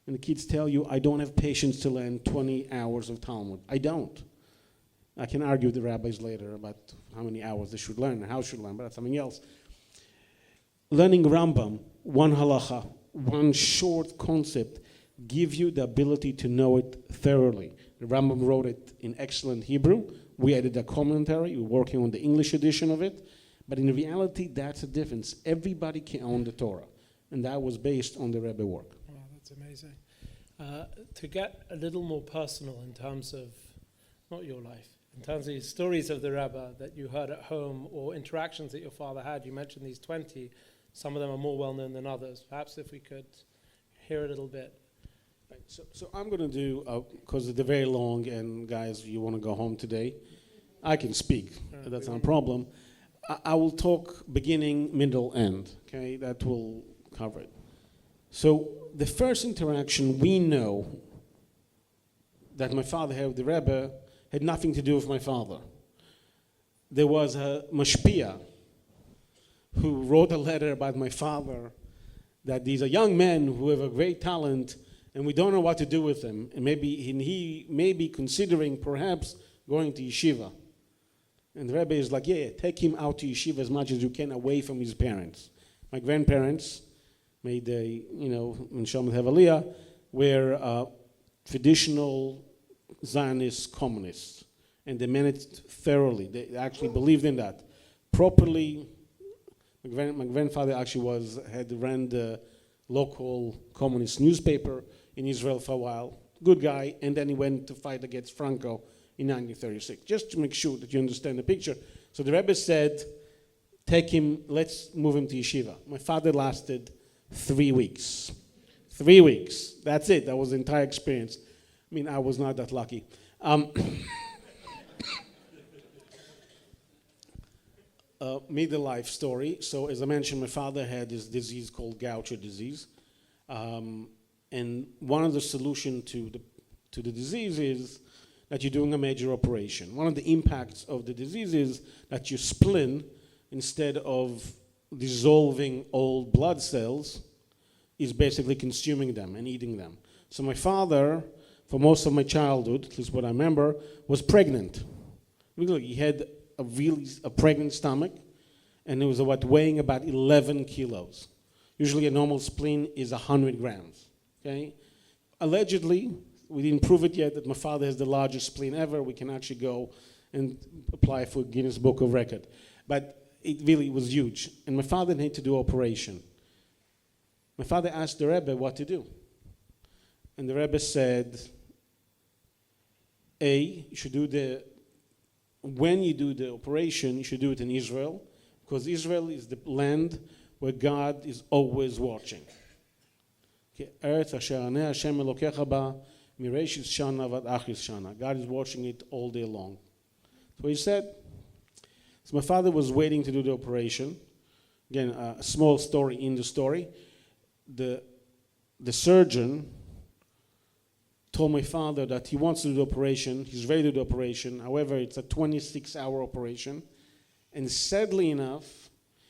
and the kids tell you, I don't have patience to learn 20 hours of Talmud. I don't. I can argue with the rabbis later about how many hours they should learn and how they should learn, but that's something else. Learning Rambam, one halacha, one short concept, give you the ability to know it thoroughly. The Rambam wrote it in excellent Hebrew. We added a commentary. We're working on the English edition of it. But in reality, that's the difference. Everybody can own the Torah. And that was based on the Rebbe work. Wow, that's amazing. To get a little more personal in terms of, not your life, in terms of the stories of the Rebbe that you heard at home or interactions that your father had, you mentioned these 20. Some of them are more well-known than others. Perhaps if we could hear a little bit. Right, so I'm going to do, because they're very long, and guys, you want to go home today, I can speak. That's not a problem. I will talk beginning, middle, end. Okay, that will cover it. So the first interaction we know that my father had with the Rebbe had nothing to do with my father. There was a mashpia who wrote a letter about my father that these are young men who have a great talent and we don't know what to do with them. And he may be considering perhaps going to yeshiva. And the Rebbe is like, yeah, take him out to yeshiva as much as you can away from his parents. My grandparents made in Shalom Hevalia, were traditional Zionist communists. And they managed thoroughly. They actually believed in that. Properly, my grandfather actually ran the local communist newspaper in Israel for a while. Good guy. And then he went to fight against Franco in 1936, just to make sure that you understand the picture. So the Rebbe said, take him, let's move him to yeshiva. My father lasted 3 weeks. 3 weeks. That's it. That was the entire experience. I mean, I was not that lucky. Middle life story. So as I mentioned, my father had this disease called Gaucher disease. And one of the solutions to the disease is that you're doing a major operation. One of the impacts of the disease is that your spleen, instead of dissolving old blood cells, is basically consuming them and eating them. So my father, for most of my childhood, at least what I remember, was pregnant. Really, he had a pregnant stomach, and it was weighing about 11 kilos. Usually a normal spleen is 100 grams, okay? Allegedly, we didn't prove it yet that my father has the largest spleen ever. We can actually go and apply for Guinness Book of Record. But it really was huge. And my father needed to do operation. My father asked the Rebbe what to do. And the Rebbe said, when you do the operation, you should do it in Israel, because Israel is the land where God is always watching. God is watching it all day long. So he said, so my father was waiting to do the operation. Again, a small story in the story. The surgeon told my father that he wants to do the operation, he's ready to do the operation, however, it's a 26-hour operation, and sadly enough,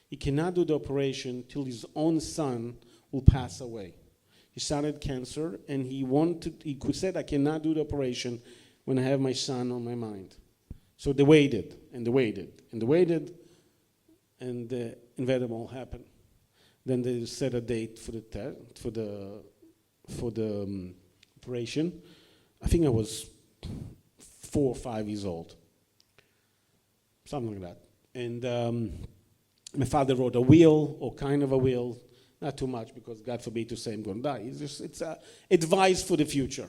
he cannot do the operation till his own son will pass away. He started cancer, and he said, I cannot do the operation when I have my son on my mind. So they waited, and they waited, and they waited, and the inevitable happened. Then they set a date for the operation. I think I was 4 or 5 years old, something like that. And my father wrote a will, or kind of a will, Not too much, because God forbid to say I'm going to die. It's advice for the future.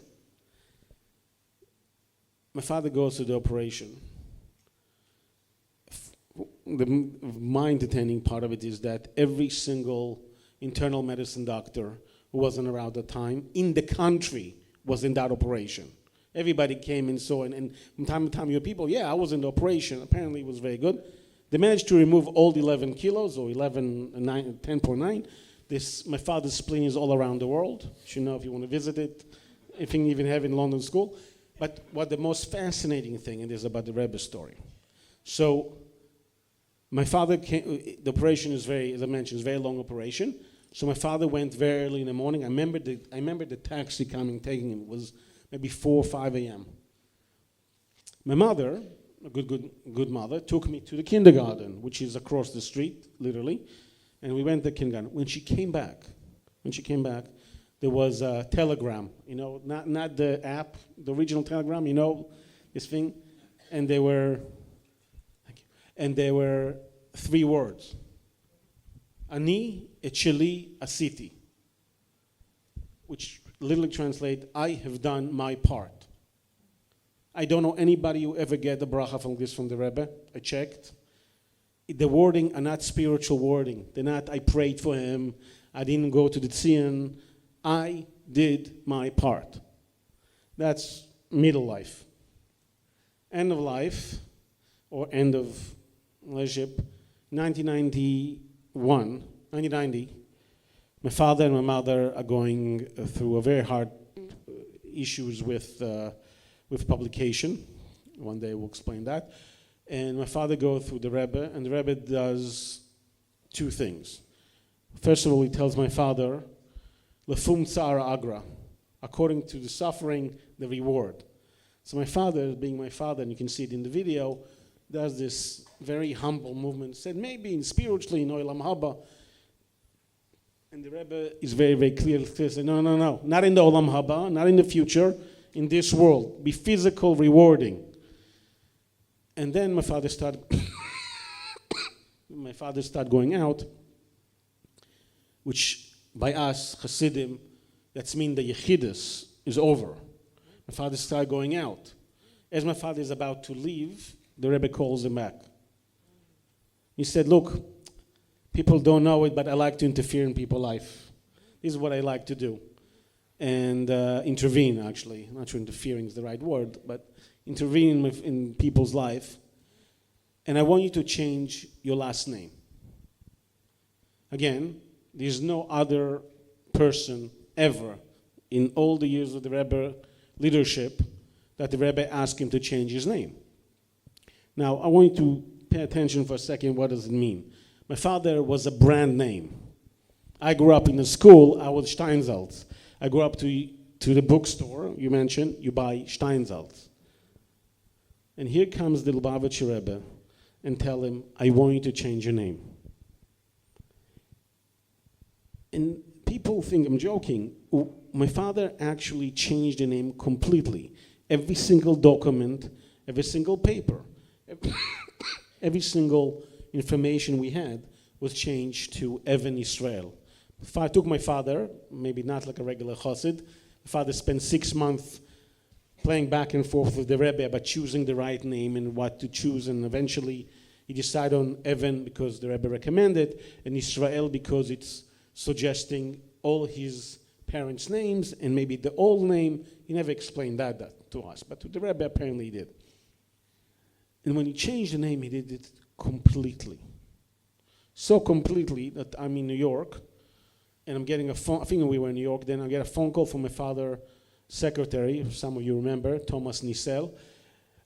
My father goes to the operation. The mind-detaining part of it is that every single internal medicine doctor who wasn't around at the time in the country was in that operation. Everybody came and saw, and from time to time, your people, yeah, I was in the operation. Apparently, it was very good. They managed to remove all the 11 kilos, or 10.9. My father's spleen is all around the world. You should know if you want to visit it, if you even have in London school. But what the most fascinating thing is about the Rebbe story. So my father came, the operation is very, as I mentioned, is a very long operation. So my father went very early in the morning. I remember the taxi coming, taking him. It was maybe 4 or 5 a.m. My mother, a good mother, took me to the kindergarten, which is across the street, literally. And we went to kindergarten. When she came back, there was a telegram, not the app, the original telegram, this thing. And there were 3 words. Ani et sheli asiti, which literally translate, I have done my part. I don't know anybody who ever get the bracha from this from the Rebbe. I checked. The wording are not spiritual wording. They're not, I prayed for him, I didn't go to the Tzion. I did my part. That's middle life. End of life, or end of relationship, 1990, my father and my mother are going through a very hard issues with publication. One day we'll explain that. And my father goes through the Rebbe, and the Rebbe does 2 things. First of all, he tells my father, Lefum tsara agra, according to the suffering, the reward. So my father, being my father, and you can see it in the video, does this very humble movement, said maybe in spiritually, in Olam Haba. And the Rebbe is very, very clear, said, no, not in the Olam Haba, not in the future, in this world. Be physical, rewarding. And then my father started going out, which by us, Hasidim, that's mean the Yechidus is over. My father started going out. As my father is about to leave, the Rebbe calls him back. He said, look, people don't know it, but I like to interfere in people's life. This is what I like to do. And intervene, actually. I'm not sure interfering is the right word, but intervene in people's life. And I want you to change your last name. Again, there's no other person ever in all the years of the Rebbe leadership that the Rebbe asked him to change his name. Now, I want you to pay attention for a second. What does it mean? My father was a brand name. I grew up in a school. I was Steinsaltz. I grew up to the bookstore. You mentioned you buy Steinsaltz. And here comes the Lubavitcher Rebbe and tell him, I want you to change your name. And people think I'm joking. My father actually changed the name completely. Every single document, every single paper, every single information we had was changed to Even-Israel. I took my father, maybe not like a regular chassid. My father spent 6 months playing back and forth with the Rebbe about choosing the right name and what to choose, and eventually he decided on Even because the Rebbe recommended, and Israel because it's suggesting all his parents' names and maybe the old name. He never explained that to us, but to the Rebbe apparently he did. And when he changed the name, he did it completely. So completely that I'm in New York, and I'm getting a phone, I think we were in New York, then I get a phone call from my father's secretary, some of you remember, Thomas Nisel,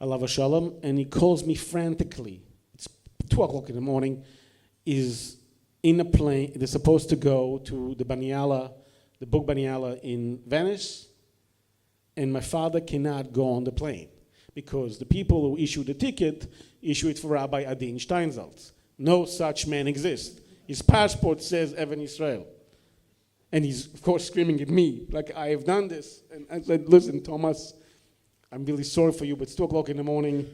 Alav Shalom, and he calls me frantically. It's 2 o'clock in the morning, is in a plane, they're supposed to go to the Baniala, the book Baniala in Venice, and my father cannot go on the plane because the people who issue the ticket issue it for Rabbi Adin Steinsaltz. No such man exists. His passport says Even-Israel. And he's, of course, screaming at me, like, I have done this. And I said, listen, Thomas, I'm really sorry for you, but it's 2 o'clock in the morning.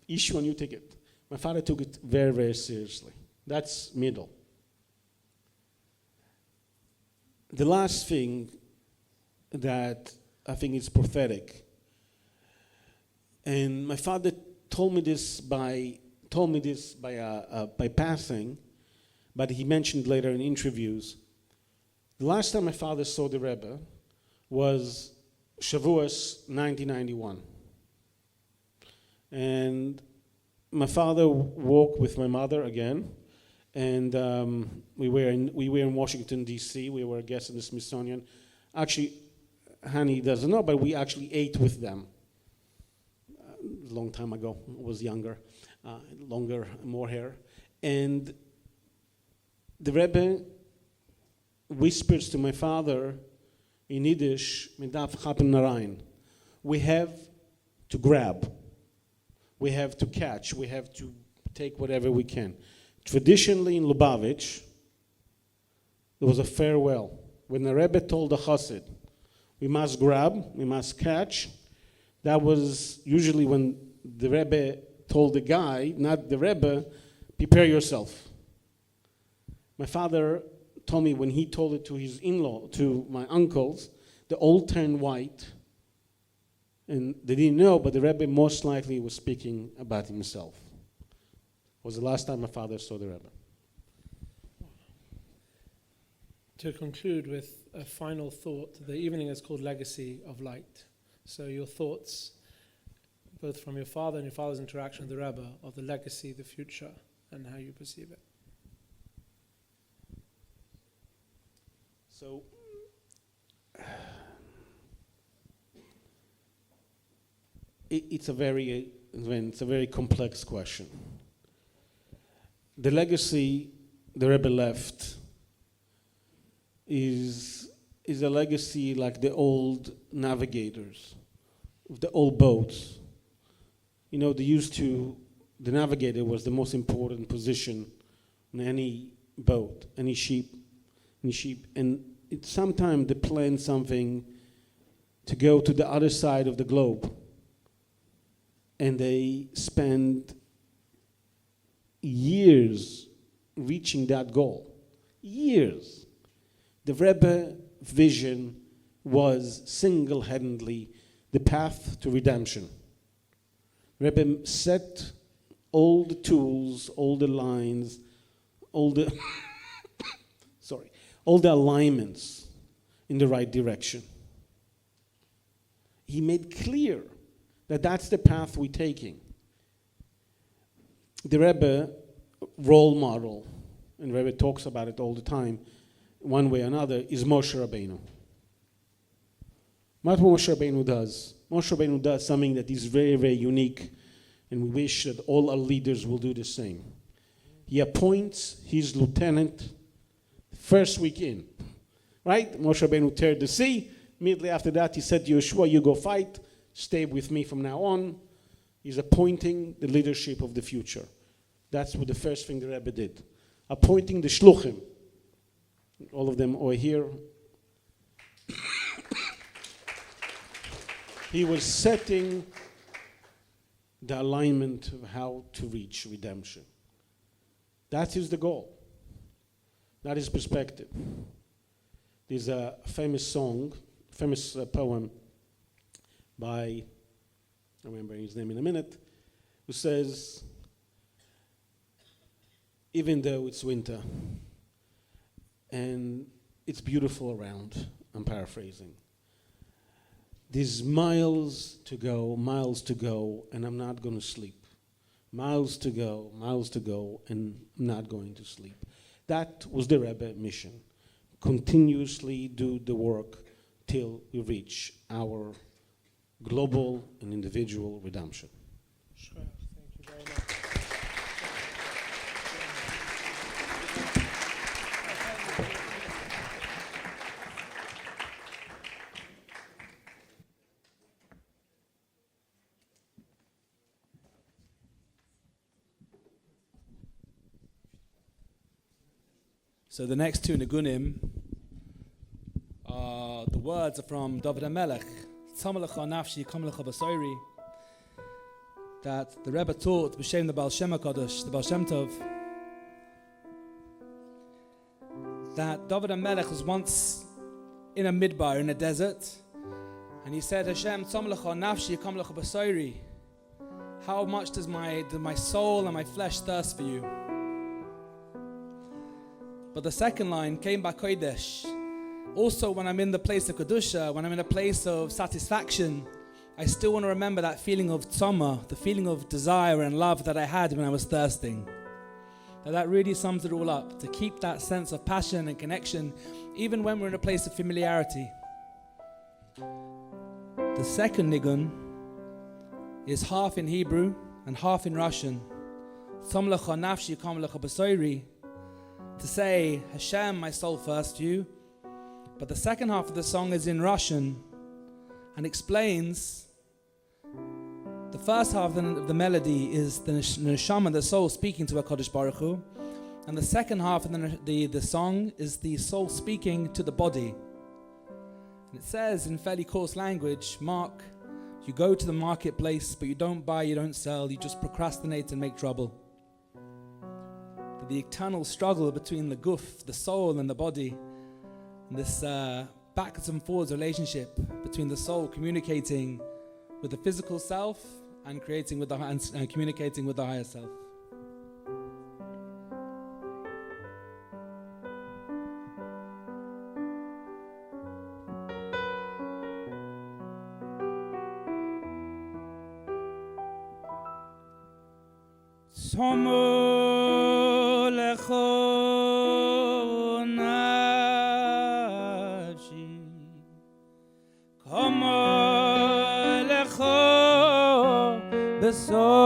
Issue a new ticket. My father took it very, very seriously. That's middle. the last thing that I think is prophetic, and my father told me this by passing, but he mentioned later in interviews. The last time my father saw the Rebbe was Shavuos 1991. And my father walked with my mother again, and we were in Washington, D.C. We were guests in the Smithsonian. Actually, Hani doesn't know, but we actually ate with them. A long time ago, I was younger, longer, more hair. And the Rebbe whispers to my father in Yiddish, we have to grab, we have to catch, we have to take whatever we can. Traditionally in Lubavitch, there was a farewell. When the Rebbe told the Chassid, we must grab, we must catch, that was usually when the Rebbe told the guy, not the Rebbe, prepare yourself. My father told me when he told it to his in-law, to my uncles, they all turned white. And they didn't know, but the Rebbe most likely was speaking about himself. It was the last time my father saw the Rebbe. To conclude with a final thought, the evening is called Legacy of Light. So your thoughts, both from your father and your father's interaction with the Rebbe, of the legacy, the future, and how you perceive it. So, it's a very complex question. The legacy the Rebbe left is a legacy like the old navigators, the old boats. You know, the navigator was the most important position in any boat, any ship. And sometimes they plan something to go to the other side of the globe, and they spend years reaching that goal. Years. The Rebbe vision was single-handedly the path to redemption. Rebbe set all the tools, all the lines, all the alignments in the right direction. He made clear that that's the path we're taking. The Rebbe role model, and Rebbe talks about it all the time, one way or another, is Moshe Rabbeinu. What Moshe Rabbeinu does? Moshe Rabbeinu does something that is very, very unique, and we wish that all our leaders will do the same. He appoints his lieutenant first week in, right? Moshe Rabbeinu teared the sea. Immediately after that, he said to Yeshua, you go fight, stay with me from now on. He's appointing the leadership of the future. That's what the first thing the Rebbe did. Appointing the shluchim. All of them are here. He was setting the alignment of how to reach redemption. That is the goal. That is perspective. There's a famous poem by, I'll remember his name in a minute, who says, even though it's winter and it's beautiful around, I'm paraphrasing, there's miles to go, and I'm not going to sleep. Miles to go, and I'm not going to sleep. That was the Rebbe mission. Continuously do the work till we reach our global and individual redemption. Sure. Thank you very much. So the next two Nigunim, the words are from David HaMelech, Tzamalecha nafshi kamlecha b'soiri, that the Rebbe taught b'shem the Baal Shem HaKadosh, the Baal Shem Tov, that David HaMelech was once in a midbar, in a desert, and he said, Hashem, tzom lecha nafshi, kam lecha basoiri. How much does my soul and my flesh thirst for you? But the second line came by Kodesh. Also, when I'm in the place of Kedusha, when I'm in a place of satisfaction, I still want to remember that feeling of tzoma, the feeling of desire and love that I had when I was thirsting. That really sums it all up, to keep that sense of passion and connection, even when we're in a place of familiarity. The second nigun is half in Hebrew and half in Russian. Tzom lecha nafshi, kam lecha basoiri, to say, Hashem, my soul thirsts you. But the second half of the song is in Russian and explains the first half of the melody is the neshama, the soul, speaking to HaKadosh Baruch Hu, and the second half of the song is the soul speaking to the body. And it says in fairly coarse language, Mark, you go to the marketplace, but you don't buy, you don't sell, you just procrastinate and make trouble. The eternal struggle between the guf, the soul, and the body, and this backwards and forwards relationship between the soul communicating with the physical self and creating with and communicating with the higher self. Sorry,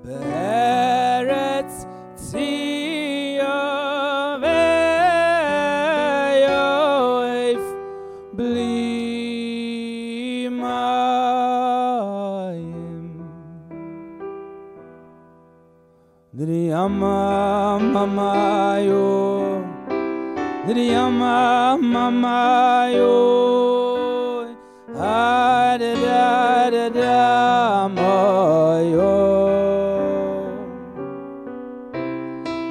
Beretz Tziyah ve'yoif bli mayim Driyama mamayo Driyama mamayo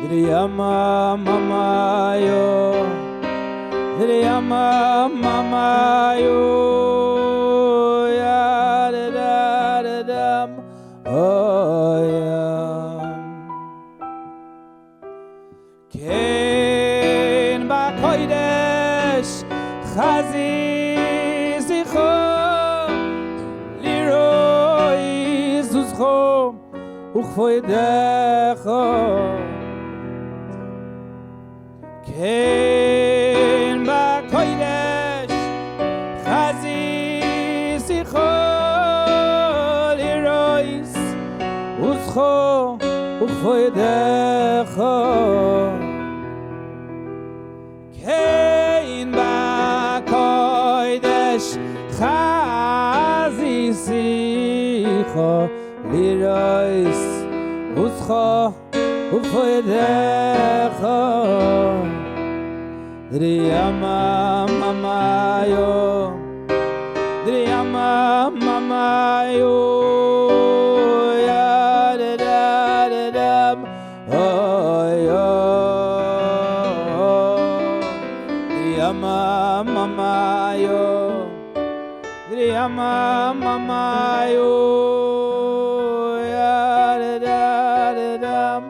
Driyama mamayo Driyama mamayo Yadadadam oyam Kein bakoidesh chazi zicho Liroi zuzcho uchvoidecho Kein bakoidesh chazi zicho Lirois uzcho uchvoidecho Kein bakoidesh chazi zicho Lirois uzcho uchvoidecho Driyama mamayo Driyama mamayo Yadadadadam oyo Driyama mamayo Driyama mamayo Yadadadadam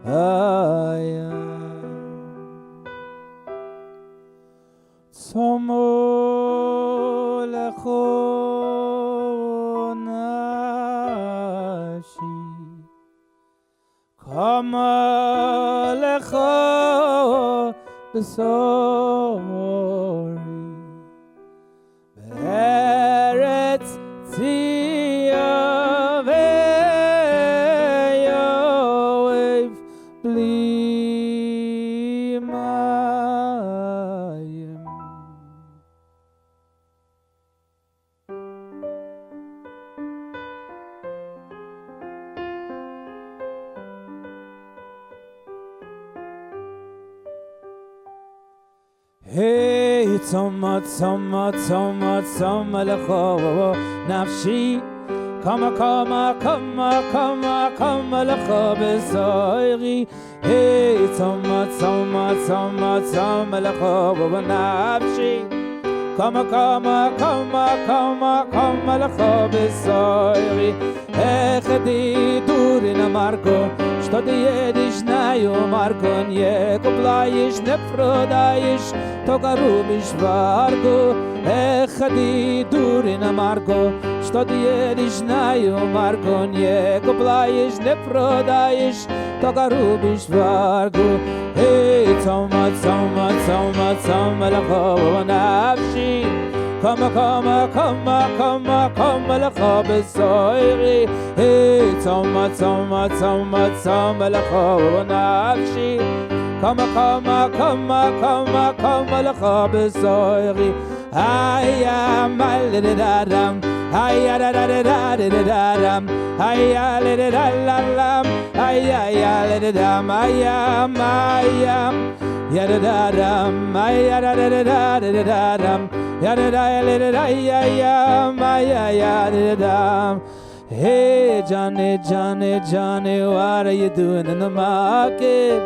oyo Tzomo lecho nashi Kama lecho besori Beretz tziyah ve'yoif bli mayim Hey, tzoma, tzoma, tzoma, tzoma lecho nafshi Kama lecha besoiri. Hey, tzoma lecha b'nafshi. Kama lecha besoiri. Echadi durin amarko. Что ты едешь на юмаркон, не купляешь, не продаешь, только рубишь варку. Эх, ходи, дурина Марко, что ты едешь на юмаркон, не купляешь, не продаешь, только рубишь варку. Эй, цома, лахова навши. Kama lecha besoiri. Hey, tzoma lecha b'nafshi. Kama lecha besoiri. Hayya malidadam, hayya dadadadadadam, hayya lidadalam, hayya lidadam, hayya yadadadam, hayya dadadadadadam. Hey, Johnny, what are you doing in the market?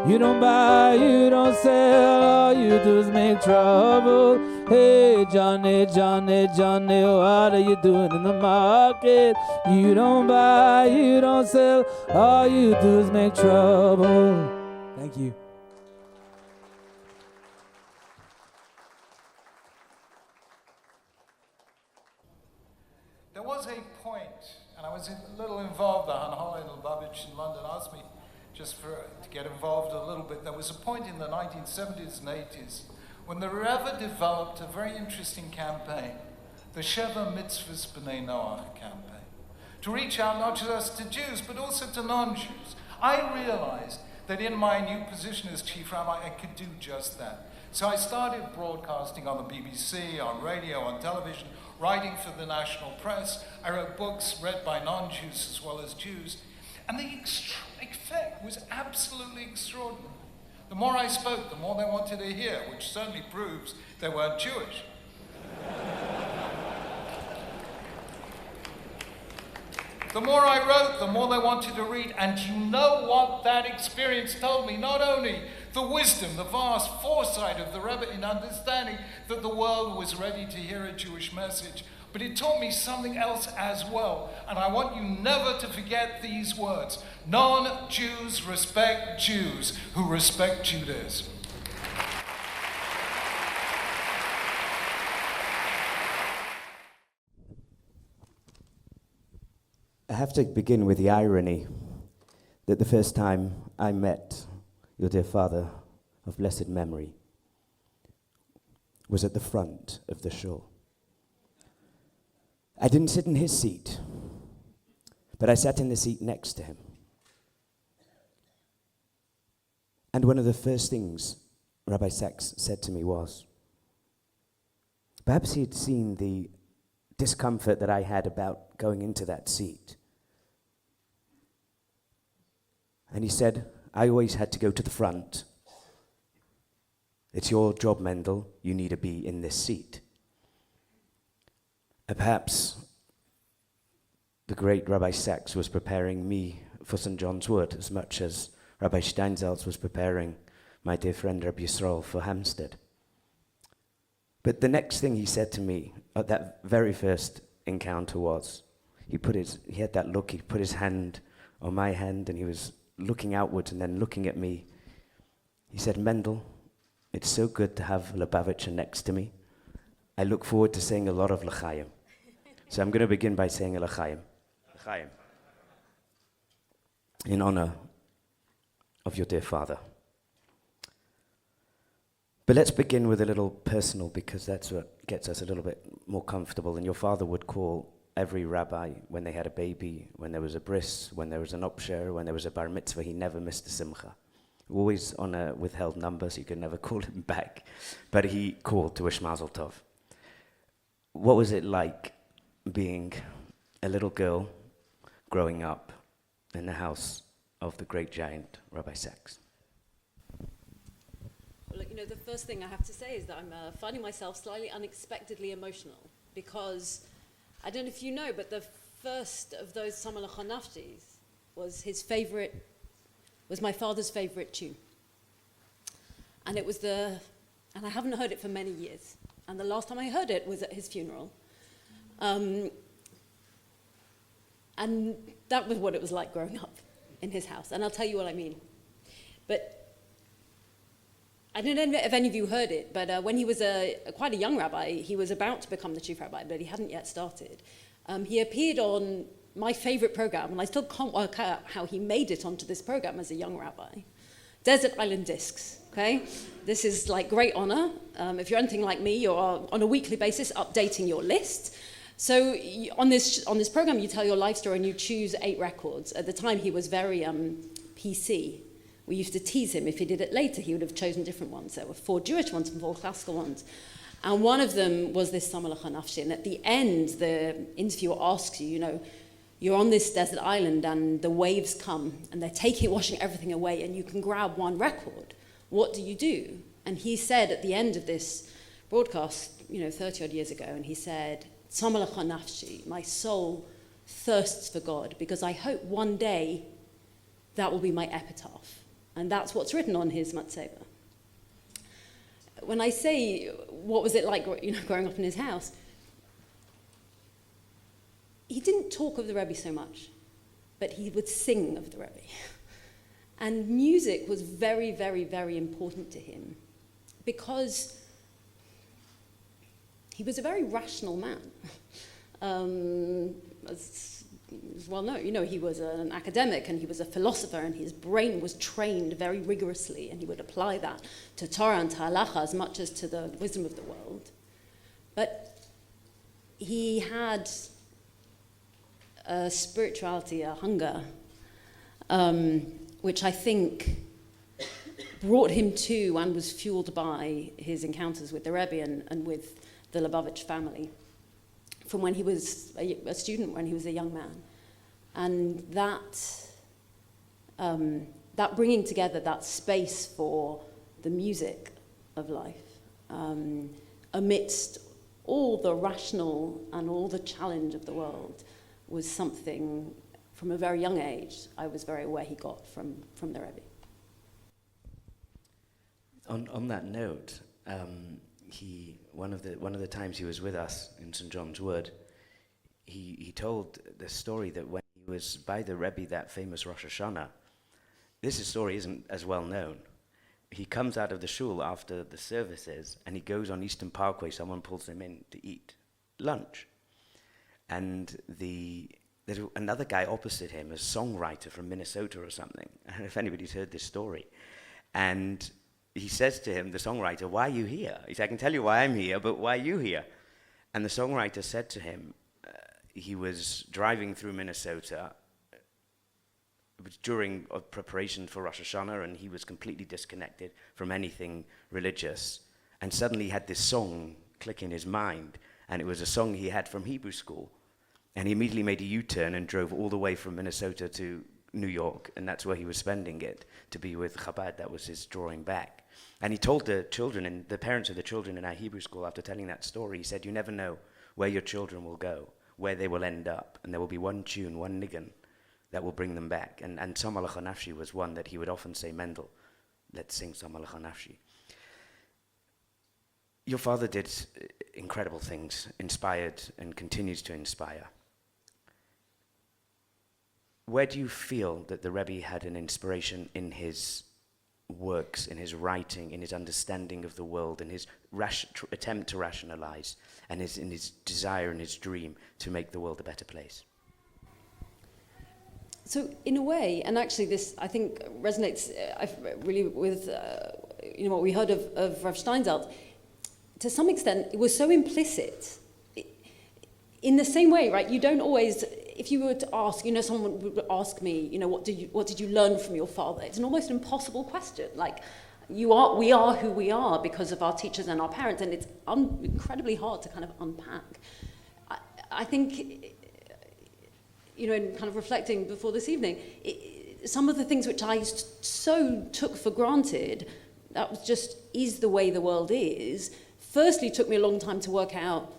You don't buy, you don't sell, all you do is make trouble. Hey, Johnny, what are you doing in the market? You don't buy, you don't sell, all you do is make trouble. Thank you. There was a point, and I was a little involved. The Hani Lieberman-Lowenstein in London asked me just to get involved a little bit. There was a point in the 1970s and 80s when the Rebbe developed a very interesting campaign, the Sheva Mitzvahs B'nai Noach campaign, to reach out not just to Jews, but also to non-Jews. I realized that in my new position as Chief Rabbi, I could do just that. So I started broadcasting on the BBC, on radio, on television, writing for the national press. I wrote books read by non-Jews as well as Jews. And the effect was absolutely extraordinary. The more I spoke, the more they wanted to hear, which certainly proves they weren't Jewish. The more I wrote, the more they wanted to read. And you know what that experience told me? Not only the wisdom, the vast foresight of the Rebbe in understanding that the world was ready to hear a Jewish message, but it taught me something else as well. And I want you never to forget these words. Non-Jews respect Jews who respect Judaism. I have to begin with the irony that the first time I met your dear father of blessed memory was at the front of the shul. I didn't sit in his seat, but I sat in the seat next to him. And one of the first things Rabbi Sacks said to me was, perhaps he had seen the discomfort that I had about going into that seat. And he said, I always had to go to the front. It's your job, Mendel. You need to be in this seat. And perhaps the great Rabbi Sacks was preparing me for St. John's Wood as much as Rabbi Steinsaltz was preparing my dear friend Rebbe Yisrael for Hampstead. But the next thing he said to me at that very first encounter was, he had that look, he put his hand on my hand and he was looking outwards and then looking at me. He said, Mendel, it's so good to have Lubavitcher next to me. I look forward to saying a lot of L'chaim. So I'm going to begin by saying a L'chaim. L'chaim. In honor of your dear father. But let's begin with a little personal, because that's what gets us a little bit more comfortable. And your father would call every rabbi when they had a baby, when there was a bris, when there was an opsher, when there was a bar mitzvah. He never missed a simcha. Always on a withheld number, so you could never call him back. But he called to wish Mazel Tov. What was it like being a little girl growing up in the house of the great giant Rabbi Sacks? Well, look, the first thing I have to say is that I'm finding myself slightly unexpectedly emotional, because I don't know if you know, but the first of those Samalach Hanaftis was my father's favorite tune. And it was and I haven't heard it for many years. And the last time I heard it was at his funeral. And that was what it was like growing up in his house. And I'll tell you what I mean. But I don't know if any of you heard it, but when he was quite a young rabbi, he was about to become the chief rabbi, but he hadn't yet started. He appeared on my favorite program, and I still can't work out how he made it onto this program as a young rabbi. Desert Island Discs, okay? This is like great honor. If you're anything like me, you're on a weekly basis updating your list. So on this program, you tell your life story and you choose 8 records. At the time, he was very PC. We used to tease him. If he did it later, he would have chosen different ones. There were 4 Jewish ones and 4 classical ones. And one of them was this Samalach Hanafshi. And at the end, the interviewer asks you, you're on this desert island and the waves come and they're washing everything away and you can grab one record. What do you do? And he said at the end of this broadcast, 30 odd years ago, and he said, Samalach Hanafshi, my soul thirsts for God because I hope one day that will be my epitaph. And that's what's written on his matzeva. When I say, what was it like, growing up in his house, he didn't talk of the Rebbe so much, but he would sing of the Rebbe. And music was very, very, very important to him because he was a very rational man. As well known, he was an academic and he was a philosopher and his brain was trained very rigorously and he would apply that to Torah and to halacha as much as to the wisdom of the world. But he had a spirituality, a hunger, which I think brought him to and was fueled by his encounters with the Rebbe and with the Lubavitch family from when he was a student, when he was a young man. And that bringing together that space for the music of life amidst all the rational and all the challenge of the world was something from a very young age I was very aware he got from the Rebbe. On that note, one of the times he was with us in St. John's Wood, he told the story that when he was by the Rebbe that famous Rosh Hashanah, this story isn't as well known. He comes out of the shul after the services and he goes on Eastern Parkway. Someone pulls him in to eat lunch, and there's another guy opposite him, a songwriter from Minnesota or something. I don't know if anybody's heard this story, and he says to him, the songwriter, "Why are you here?" He said, "I can tell you why I'm here, but why are you here?" And the songwriter said to him, he was driving through Minnesota. It was during preparation for Rosh Hashanah, and he was completely disconnected from anything religious. And suddenly he had this song click in his mind, and it was a song he had from Hebrew school. And he immediately made a U-turn and drove all the way from Minnesota to New York, and that's where he was spending it, to be with Chabad. That was his drawing back. And he told the children, and the parents of the children in our Hebrew school, after telling that story, he said, "You never know where your children will go, where they will end up, and there will be one tune, one niggun, that will bring them back." And Samalach Hanafshi was one that he would often say, "Mendel, let's sing Samalach Hanafshi." Your father did incredible things, inspired and continues to inspire. Where do you feel that the Rebbe had an inspiration in his works, in his writing, in his understanding of the world, in his attempt to rationalize, and in his desire and his dream to make the world a better place? So in a way, and actually this I think resonates really with what we heard of Rav Steinsaltz, to some extent it was so implicit. In the same way, right, you don't always, if you were to ask, someone would ask me, what did you learn from your father? It's an almost impossible question. Like, we are who we are because of our teachers and our parents, and it's incredibly hard to kind of unpack. I think, in kind of reflecting before this evening, some of the things which I so took for granted, that was just is the way the world is, firstly took me a long time to work out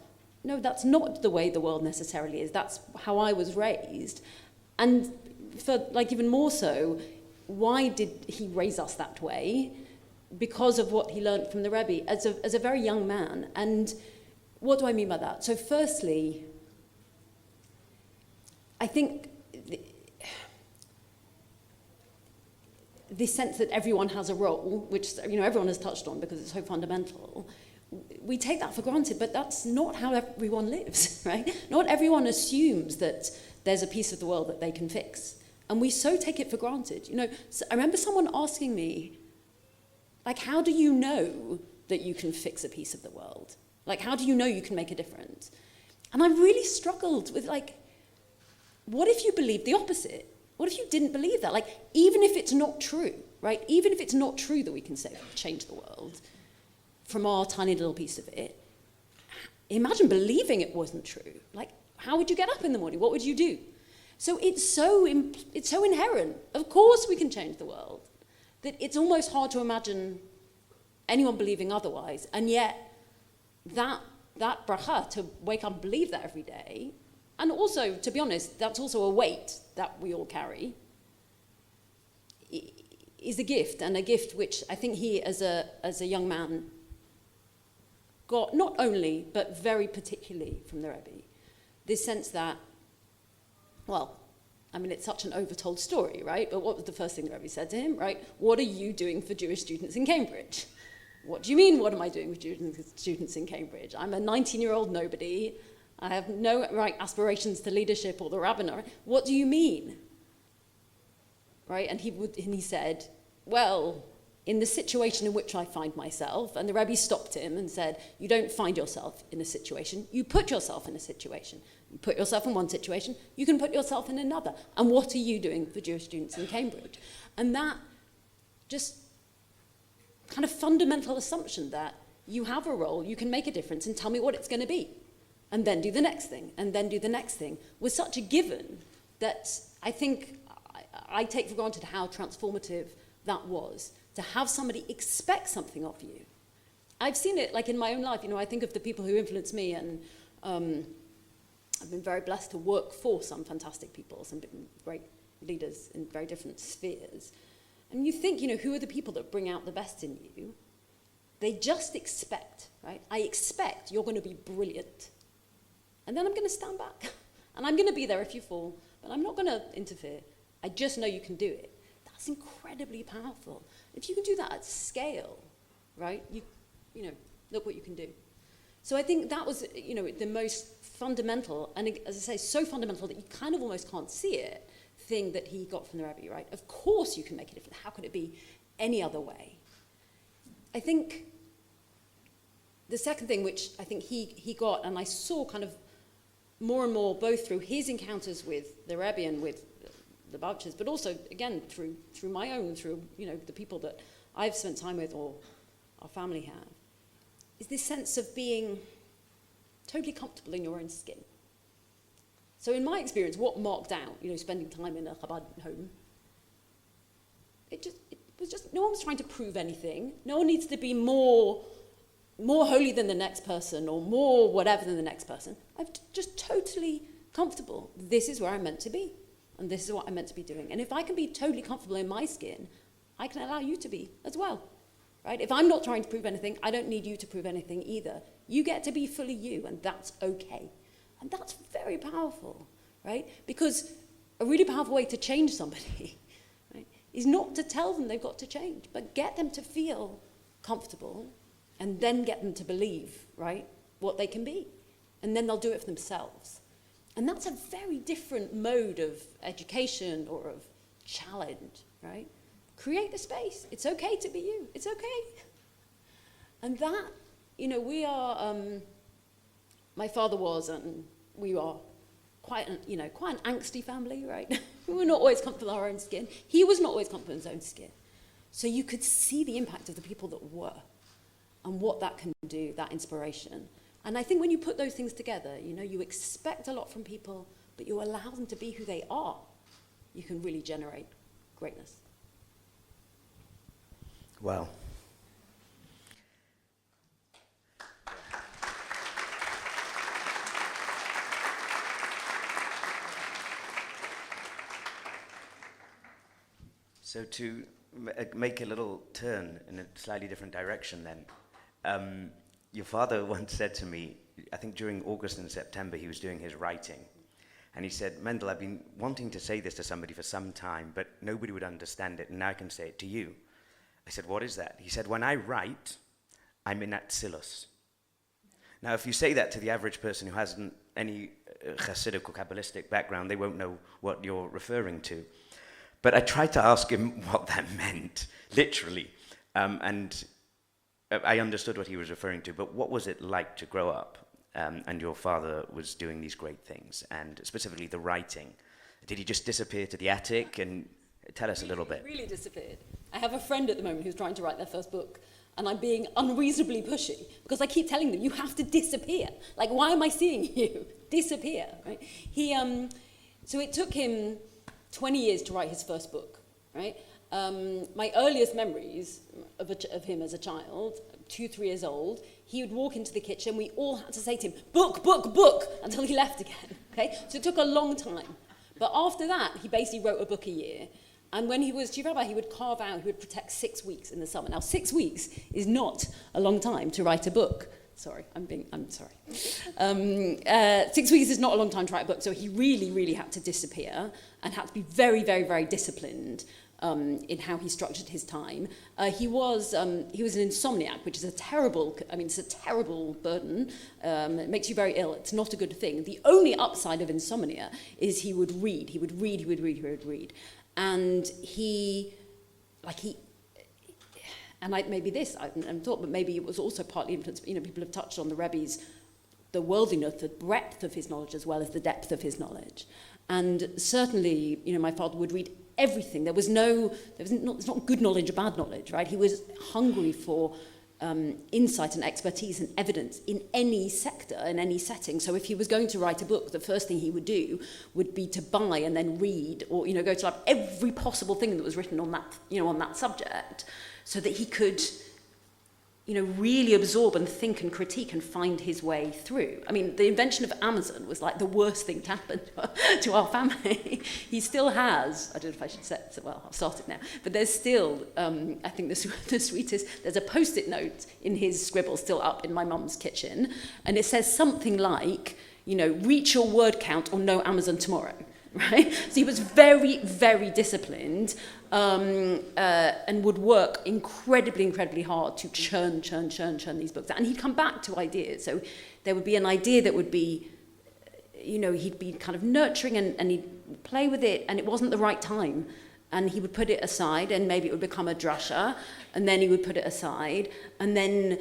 no, that's not the way the world necessarily is. That's how I was raised. And for even more so, why did he raise us that way? Because of what he learned from the Rebbe as a very young man. And what do I mean by that? So firstly, I think this sense that everyone has a role, which everyone has touched on because it's so fundamental, we take that for granted, but that's not how everyone lives, right? Not everyone assumes that there's a piece of the world that they can fix. And we so take it for granted. So I remember someone asking me, how do you know that you can fix a piece of the world? How do you know you can make a difference? And I really struggled with, what if you believed the opposite? What if you didn't believe that? Even if it's not true, right? Even if it's not true that we can change the world from our tiny little piece of it, imagine believing it wasn't true. How would you get up in the morning? What would you do? So it's so inherent. Of course we can change the world. That it's almost hard to imagine anyone believing otherwise. And yet, that bracha, to wake up and believe that every day, and also, to be honest, that's also a weight that we all carry, is a gift, and a gift which I think he, as a young man, got not only, but very particularly from the Rebbe. This sense that, it's such an overtold story, right? But what was the first thing the Rebbe said to him, right? What are you doing for Jewish students in Cambridge? What do you mean, what am I doing with students in Cambridge? I'm a 19-year-old nobody. I have no aspirations to leadership or the rabbinate. What do you mean? Right? And he said, well, in the situation in which I find myself, and the Rebbe stopped him and said, you don't find yourself in a situation, you put yourself in a situation. You put yourself in one situation, you can put yourself in another. And what are you doing for Jewish students in Cambridge? And that just kind of fundamental assumption that you have a role, you can make a difference, and tell me what it's going to be. And then do the next thing, and then do the next thing, was such a given that I think I take for granted how transformative that was, to have somebody expect something of you. I've seen it in my own life. I think of the people who influence me, and I've been very blessed to work for some fantastic people, some great leaders in very different spheres. And you think, who are the people that bring out the best in you? They just expect, right? I expect you're going to be brilliant. And then I'm going to stand back. And I'm going to be there if you fall, but I'm not going to interfere. I just know you can do it. That's incredibly powerful. If you can do that at scale, right, you look what you can do. So I think that was, the most fundamental, and as I say, so fundamental that you kind of almost can't see it, thing that he got from the Rebbe, right? Of course you can make a difference. How could it be any other way? I think the second thing which I think he got, and I saw kind of more and more, both through his encounters with the Rebbe and with the Bouchers, but also, again, through my own, through, the people that I've spent time with or our family have, is this sense of being totally comfortable in your own skin. So in my experience, what marked out, spending time in a Chabad home, it was just, no one was trying to prove anything. No one needs to be more holy than the next person or more whatever than the next person. I'm just totally comfortable. This is where I'm meant to be. And this is what I'm meant to be doing. And if I can be totally comfortable in my skin, I can allow you to be as well. Right? If I'm not trying to prove anything, I don't need you to prove anything either. You get to be fully you, and that's okay. And that's very powerful, right? Because a really powerful way to change somebody, right, is not to tell them they've got to change, but get them to feel comfortable and then get them to believe, right, what they can be. And then they'll do it for themselves. And that's a very different mode of education or of challenge, right? Create the space. It's okay to be you. It's okay. And that, we are, my father was, and we are quite an angsty family, right? We were not always comfortable in our own skin. He was not always comfortable in his own skin. So you could see the impact of the people that were and what that can do, that inspiration. And I think when you put those things together, you expect a lot from people, but you allow them to be who they are, you can really generate greatness. Well, So to make a little turn in a slightly different direction then, your father once said to me, I think during August and September he was doing his writing, and he said, Mendel, I've been wanting to say this to somebody for some time, but nobody would understand it, and now I can say it to you. I said, what is that? He said, when I write, I'm in Atzilus. Now, if you say that to the average person who hasn't any Hasidic or Kabbalistic background, they won't know what you're referring to. But I tried to ask him what that meant, literally. And I understood what he was referring to, but what was it like to grow up and your father was doing these great things, and specifically the writing? Did he just disappear to the attic? And tell us a little bit. Really disappeared. I have a friend at the moment who's trying to write their first book, and I'm being unreasonably pushy because I keep telling them, you have to disappear. Like, why am I seeing you? Disappear, right? So it took him 20 years to write his first book, right? My earliest memories of him as a child, 2-3 years old, he would walk into the kitchen, we all had to say to him, book, book, book, until he left again, okay? So it took a long time. But after that, he basically wrote a book a year. And when he was chief rabbi, he would protect 6 weeks in the summer. Now, 6 weeks is not a long time to write a book. Sorry, I'm sorry. 6 weeks is not a long time to write a book, so he really, really had to disappear and had to be very, very, very disciplined in how he structured his time. He was an insomniac, which is it's a terrible burden. It makes you very ill. It's not a good thing. The only upside of insomnia is he would read. He would read. And maybe this, I haven't thought, but maybe it was also partly influenced, people have touched on the Rebbe's, the worldliness, the breadth of his knowledge as well as the depth of his knowledge. And certainly, my father would read everything. There's not good knowledge or bad knowledge, right? He was hungry for insight and expertise and evidence in any sector, in any setting. So if he was going to write a book, the first thing he would do would be to buy and then read, or go to every possible thing that was written on that, on that subject, so that he could, really absorb and think and critique and find his way through. I mean, the invention of Amazon was like the worst thing to happen to our family. He still has, I don't know if I should say it, well, I've started now, but there's still, I think the sweetest, there's a post-it note in his scribble still up in my mum's kitchen, and it says something like, reach your word count or no Amazon tomorrow. Right? So he was very, very disciplined and would work incredibly, incredibly hard to churn these books out. And he'd come back to ideas. So there would be an idea that would be, he'd be kind of nurturing and he'd play with it, and it wasn't the right time. And he would put it aside, and maybe it would become a drasha, and then he would put it aside, and then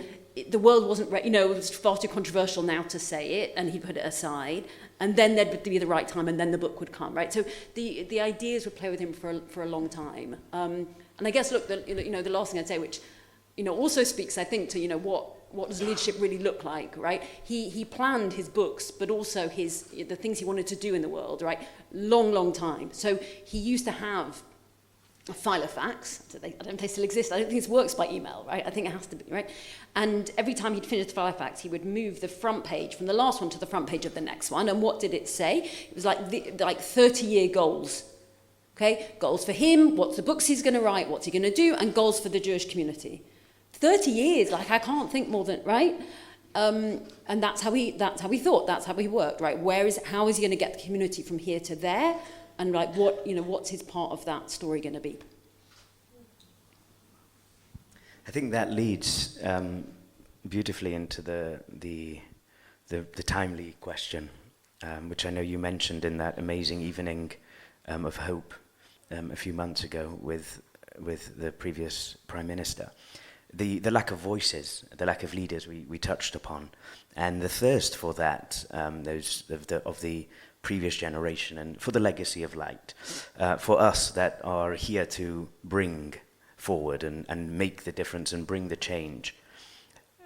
the world wasn't ready, it was far too controversial now to say it, and he'd put it aside, and then there'd be the right time, and then the book would come, right? So the ideas would play with him for a long time. And I guess, look, the last thing I'd say, which, also speaks, I think, to, what does leadership really look like, right? He planned his books, but also the things he wanted to do in the world, right? Long time. So he used to have a file of fax. I don't know if they still exist. I don't think it works by email, right? I think it has to be, right? And every time he'd finish the file of fax, he would move the front page from the last one to the front page of the next one. And what did it say? It was like 30-year goals. Okay, goals for him, what's the books he's going to write, what's he going to do, and goals for the Jewish community. 30 years, I can't think more than, right? And that's how he thought, that's how he worked, right? How is he going to get the community from here to there? And what's his part of that story going to be? I think that leads beautifully into the timely question, which I know you mentioned in that amazing evening of hope a few months ago with the previous Prime Minister. The lack of voices, the lack of leaders we touched upon, and the thirst for that, those of the previous generation, and for the legacy of light, for us that are here to bring forward and make the difference and bring the change.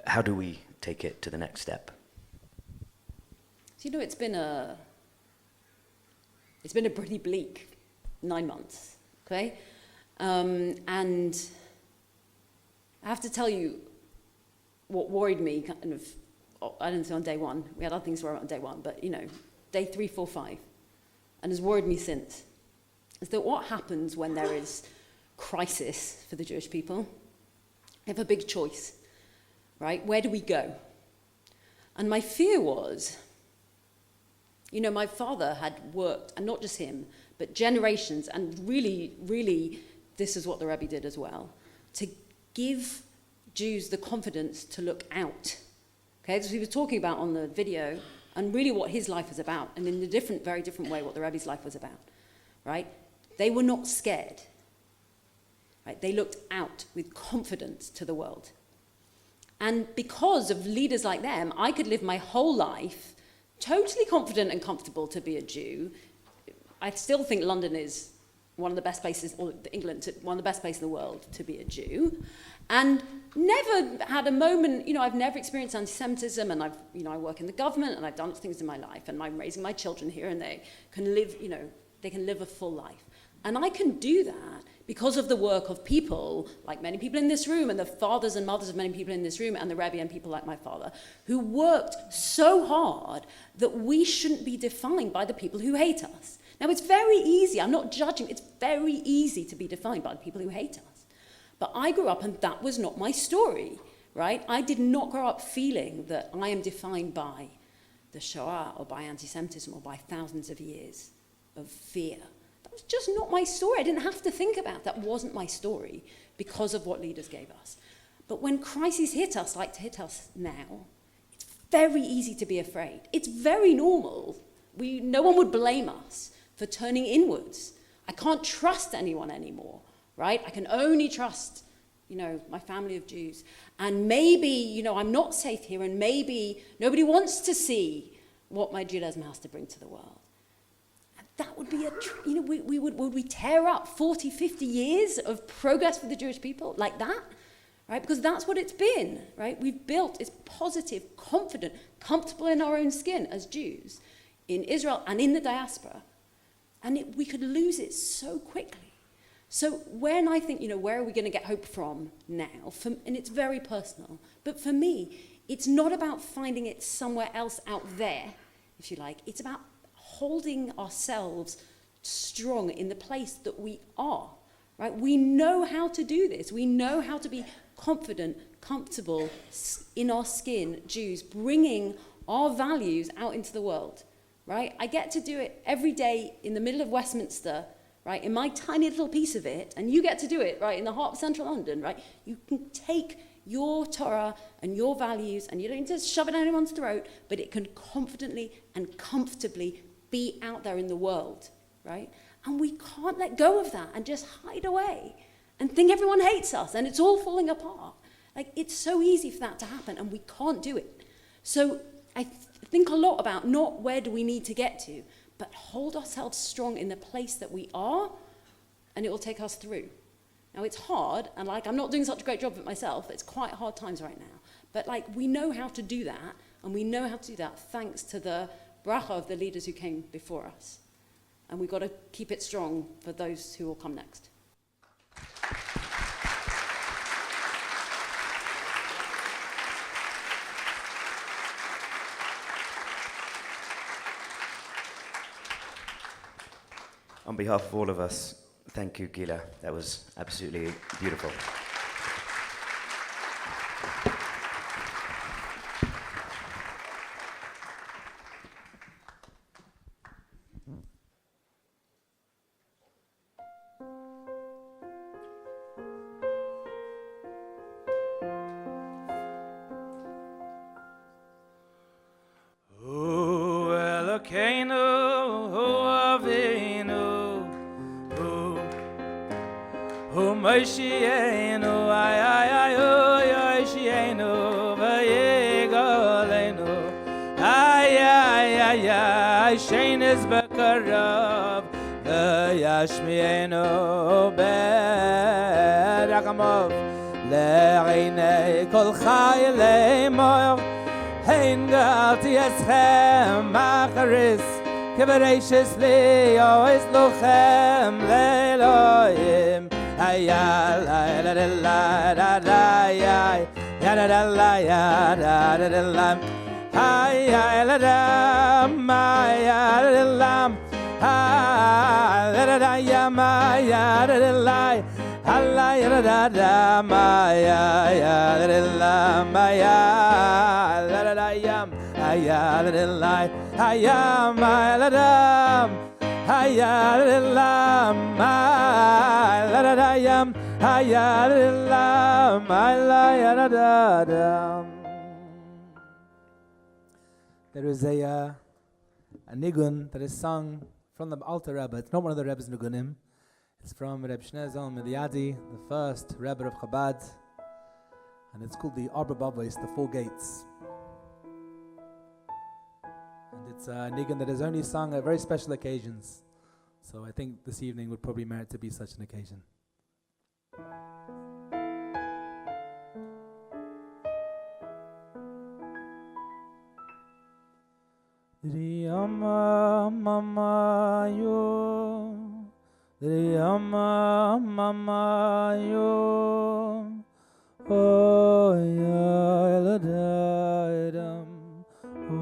How do we take it to the next step? So, it's been a pretty bleak 9 months, okay? And I have to tell you what worried me kind of, I didn't say on day one, we had other things to worry about on day one, but day 3, 4, 5, and has worried me since, is that what happens when there is crisis for the Jewish people. They have a big choice, right? Where do we go? And my fear was, my father had worked, and not just him, but generations, and really, really, this is what the Rebbe did as well, to give Jews the confidence to look out. Okay, as we were talking about on the video, and really what his life was about, and in a very different way what the Rebbe's life was about, right? They were not scared. Right? They looked out with confidence to the world. And because of leaders like them, I could live my whole life totally confident and comfortable to be a Jew. I still think London is one of the best places, or England, one of the best places in the world to be a Jew. And never had a moment, I've never experienced anti-Semitism, and I work in the government, and I've done things in my life, and I'm raising my children here, and they can live, they can live a full life. And I can do that because of the work of people, like many people in this room, and the fathers and mothers of many people in this room, and the Rebbe and people like my father, who worked so hard that we shouldn't be defined by the people who hate us. Now, it's very easy, I'm not judging, it's very easy to be defined by the people who hate us. But I grew up, and that was not my story, right? I did not grow up feeling that I am defined by the Shoah, or by anti-Semitism, or by thousands of years of fear. That was just not my story. I didn't have to think about that. Wasn't my story because of what leaders gave us. But when crises hit us, like to hit us now, it's very easy to be afraid. It's very normal. No one would blame us for turning inwards. I can't trust anyone anymore, right? I can only trust, my family of Jews. And maybe, I'm not safe here, and maybe nobody wants to see what my Judaism has to bring to the world. That would be would we tear up 40, 50 years of progress for the Jewish people like that? Right? Because that's what it's been, right? We've built this positive, confident, comfortable in our own skin as Jews in Israel and in the diaspora. And we could lose it so quickly. So when I think, where are we going to get hope from now? And it's very personal. But for me, it's not about finding it somewhere else out there, if you like. It's about holding ourselves strong in the place that we are, right? We know how to do this. We know how to be confident, comfortable in our skin, Jews, bringing our values out into the world, right? I get to do it every day in the middle of Westminster, right, in my tiny little piece of it, and you get to do it, right, in the heart of central London, right? You can take your Torah and your values, and you don't need to shove it down anyone's throat, but it can confidently and comfortably be out there in the world, right? And we can't let go of that and just hide away and think everyone hates us and it's all falling apart. Like, it's so easy for that to happen, and we can't do it. So I think a lot about not where do we need to get to, but hold ourselves strong in the place that we are, and it will take us through. Now, it's hard, and I'm not doing such a great job of it myself. It's quite hard times right now. But we know how to do that, and we know how to do that thanks to the bracha of the leaders who came before us. And we've got to keep it strong for those who will come next. On behalf of all of us, thank you, Gila. That was absolutely beautiful. Moshienu, ay ay ay, oh Yoshienu, vayigalenu, ay ay ay ay, shenis bekarav, v'yashmienu berakamav, le'inei kol chayilei mo'er, hein galti eschem macharis, kebereishis li, o es lochem le'elohim. Ay ay la la la la la ay ya la la la ya la la la ay ay la la ma ya la la ay la la ya ma ya la la ya da da da ma ya ya da la ma ya la da da yam ya da la ya ma la da ya la ma la da da yam ya la ma la ya da da. There is a nigun that is sung from the Alter Rebbe. It's not one of the Rebbe's nigunim. It's from Rebbe Shnezel Mediadi, the first Rebbe of Chabad, and it's called the Arba Bavos, the Four Gates. And it's a nigun that is only sung at very special occasions. So I think this evening would probably merit to be such an occasion. Riyama mama yo, Riyama mama yo, oh ya eladam, oh.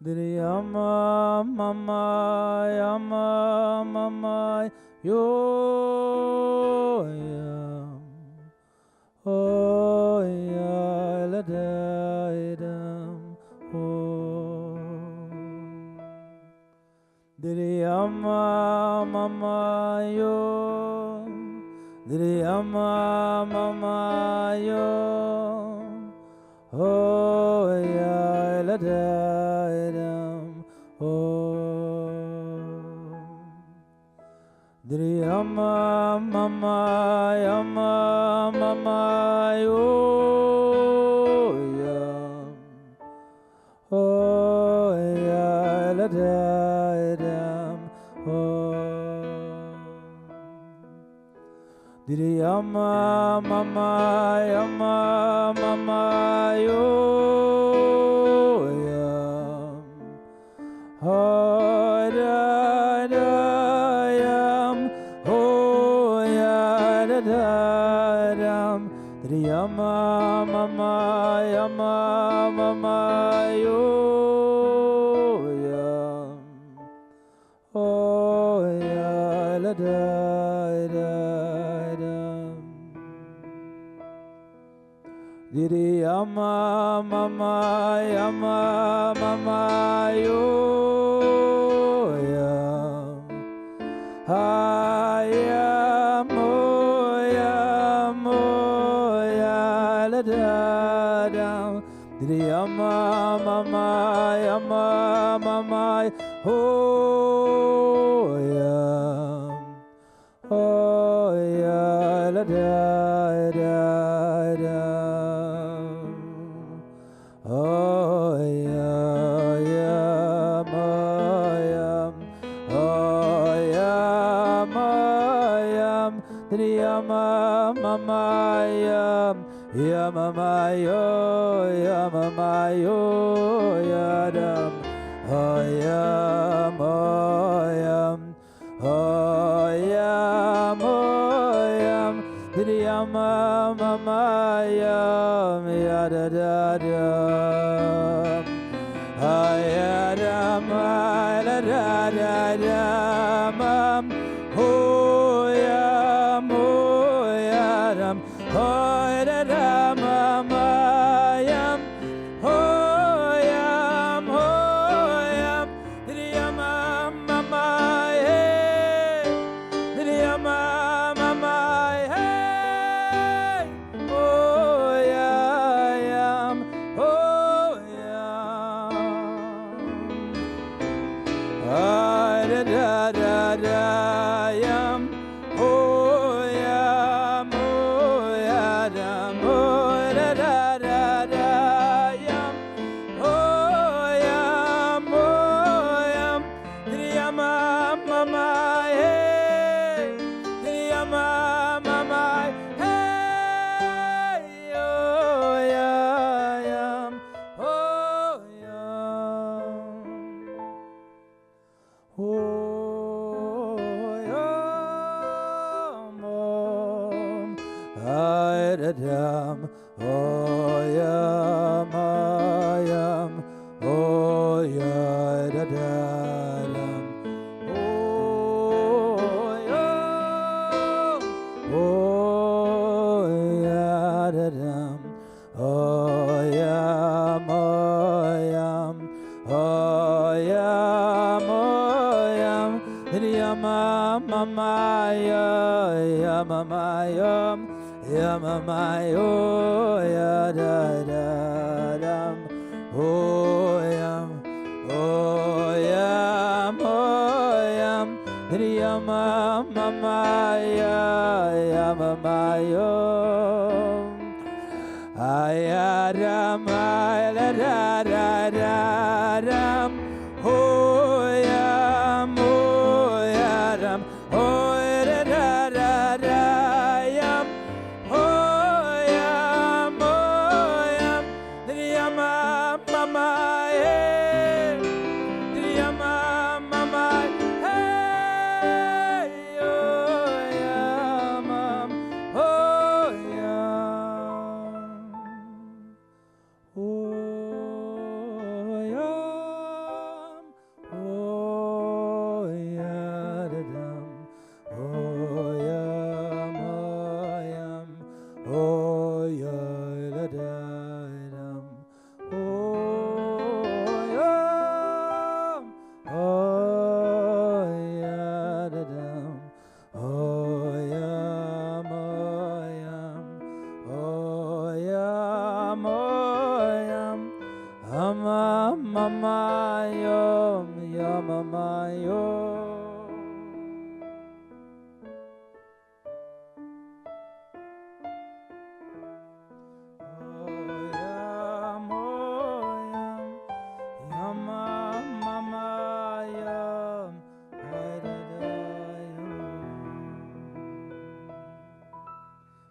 Riyama mama yama mama yo ya, oh ya eladam, oh. Diriyama mama yo, Diriyama mama yo, oh ya eladam, oh. Diriyama mama yama mama yo ya, oh ya eladam, oh. Diriyama mama yama mama yo ya, oh da da yam, oh ya da da dam. Diriyama mama yama mama yo ya, oh ya la da da dam. Diriyama mama yama mama yo ya, hayam oh ya la da dam. Diriyama mama yama mama oh ya, oh ya la da da dam, oh ya ya mayam, oh ya mayam. Diriyama mama yam, ya mama yo ya dam, oh ya mayam, oh ya mayam. Diriyama mama yam, ya da da dam, oh ya dam, la da da dam, oh ya dam, oh da da mama yam, oh yam, Diriyama mama hey, Diriyama mama hey, oh ya yam, oh yam, ah da da da da yam, oh yam, oh ya dam, oh da da da da yam, oh yam, Diriyama mama hey, Diriyama mama hey, oh ya yam, oh yam, oh yam, I da dam, oh yam, oh ya da da dam, oh ya oyam, oyam, oyam, yamamaya, yamamayam, yamamayo, yadadadam, oyam, oyam, oyam, yamamaya, yamamayo. Ayaram, ayararam, oyam, oyaram, oyarararayam, oyam, oyam, niriyamamamaye, niriyamamamaye, oyamam,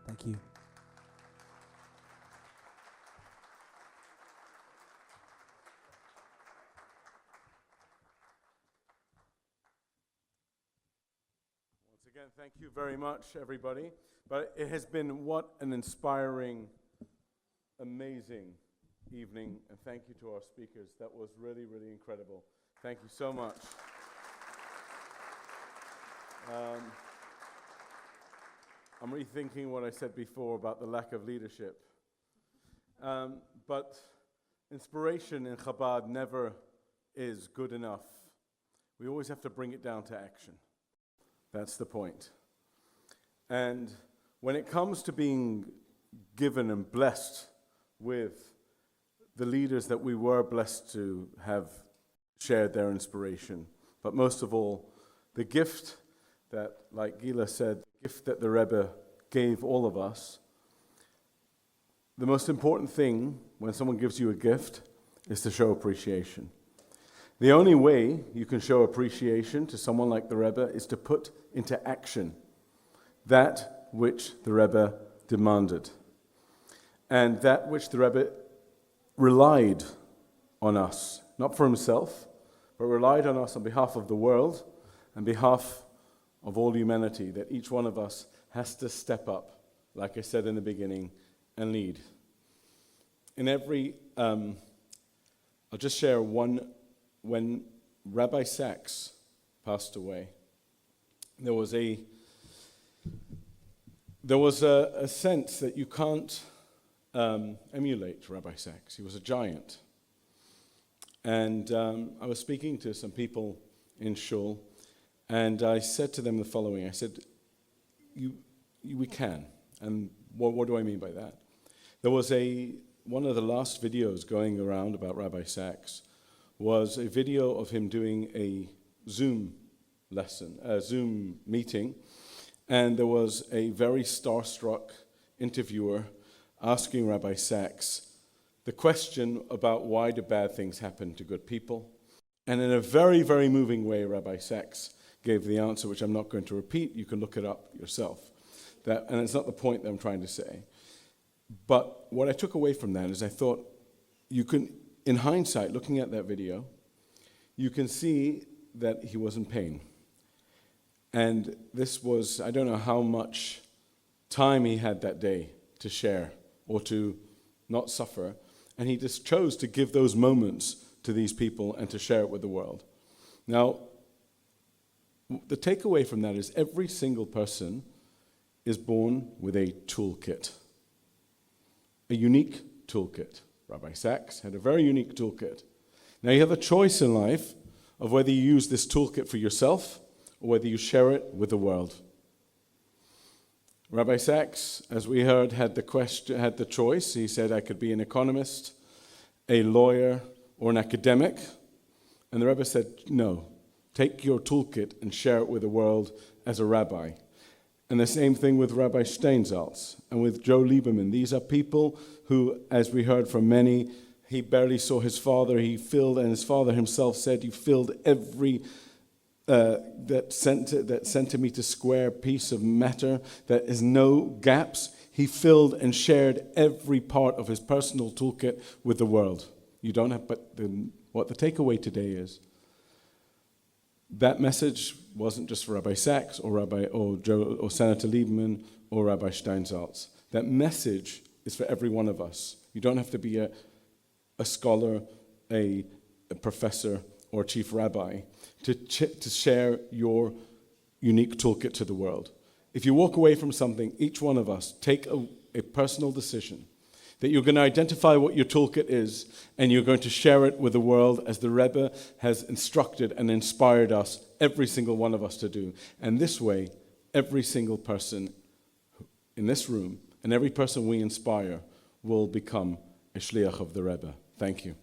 Thank you. Once again, thank you very much, everybody. But it has been what an inspiring, amazing evening. And thank you to our speakers. That was really, really incredible. Thank you so much. I'm rethinking what I said before about the lack of leadership. But inspiration in Chabad never is good enough. We always have to bring it down to action. That's the point. And when it comes to being given and blessed with the leaders that we were blessed to have shared their inspiration, but most of all, the gift that, like Gila said, the gift that the Rebbe gave all of us, the most important thing when someone gives you a gift is to show appreciation. The only way you can show appreciation to someone like the Rebbe is to put into action that which the Rebbe demanded, and that which the Rebbe relied on us, not for himself, but relied on us on behalf of the world and behalf of all humanity, that each one of us has to step up, like I said in the beginning, and lead. In every, I'll just share one. When Rabbi Sacks passed away, there was a sense that you can't emulate Rabbi Sacks. He was a giant. And I was speaking to some people in Shul, and I said to them the following. I said, we can. And what do I mean by that? There was one of the last videos going around about Rabbi Sacks was a video of him doing a Zoom meeting, and there was a very starstruck interviewer asking Rabbi Sacks the question about why do bad things happen to good people. And in a very, very moving way, Rabbi Sacks gave the answer, which I'm not going to repeat. You can look it up yourself. And it's not the point that I'm trying to say. But what I took away from that is I thought you can, in hindsight, looking at that video, you can see that he was in pain. And this was, I don't know how much time he had that day to share or to not suffer. And he just chose to give those moments to these people and to share it with the world. Now, the takeaway from that is every single person is born with a toolkit, a unique toolkit. Rabbi Sacks had a very unique toolkit. Now you have a choice in life of whether you use this toolkit for yourself or whether you share it with the world. Rabbi Sacks, as we heard, had the choice. He said, I could be an economist, a lawyer, or an academic. And the Rebbe said, no, take your toolkit and share it with the world as a rabbi. And the same thing with Rabbi Steinsaltz and with Joe Lieberman. These are people who, as we heard from Meni, he barely saw his father. He filled, and his father himself said, you filled every that centimeter square piece of matter that is no gaps. He filled and shared every part of his personal toolkit with the world. You don't have, but what the takeaway today is, that message wasn't just for Rabbi Sacks or Senator Lieberman or Rabbi Steinsaltz. That message is for every one of us. You don't have to be a scholar, a professor, or chief rabbi to share your unique toolkit to the world. If you walk away from something, each one of us take a personal decision that you're going to identify what your toolkit is and you're going to share it with the world as the Rebbe has instructed and inspired us, every single one of us, to do. And this way, every single person in this room and every person we inspire will become a shliach of the Rebbe. Thank you.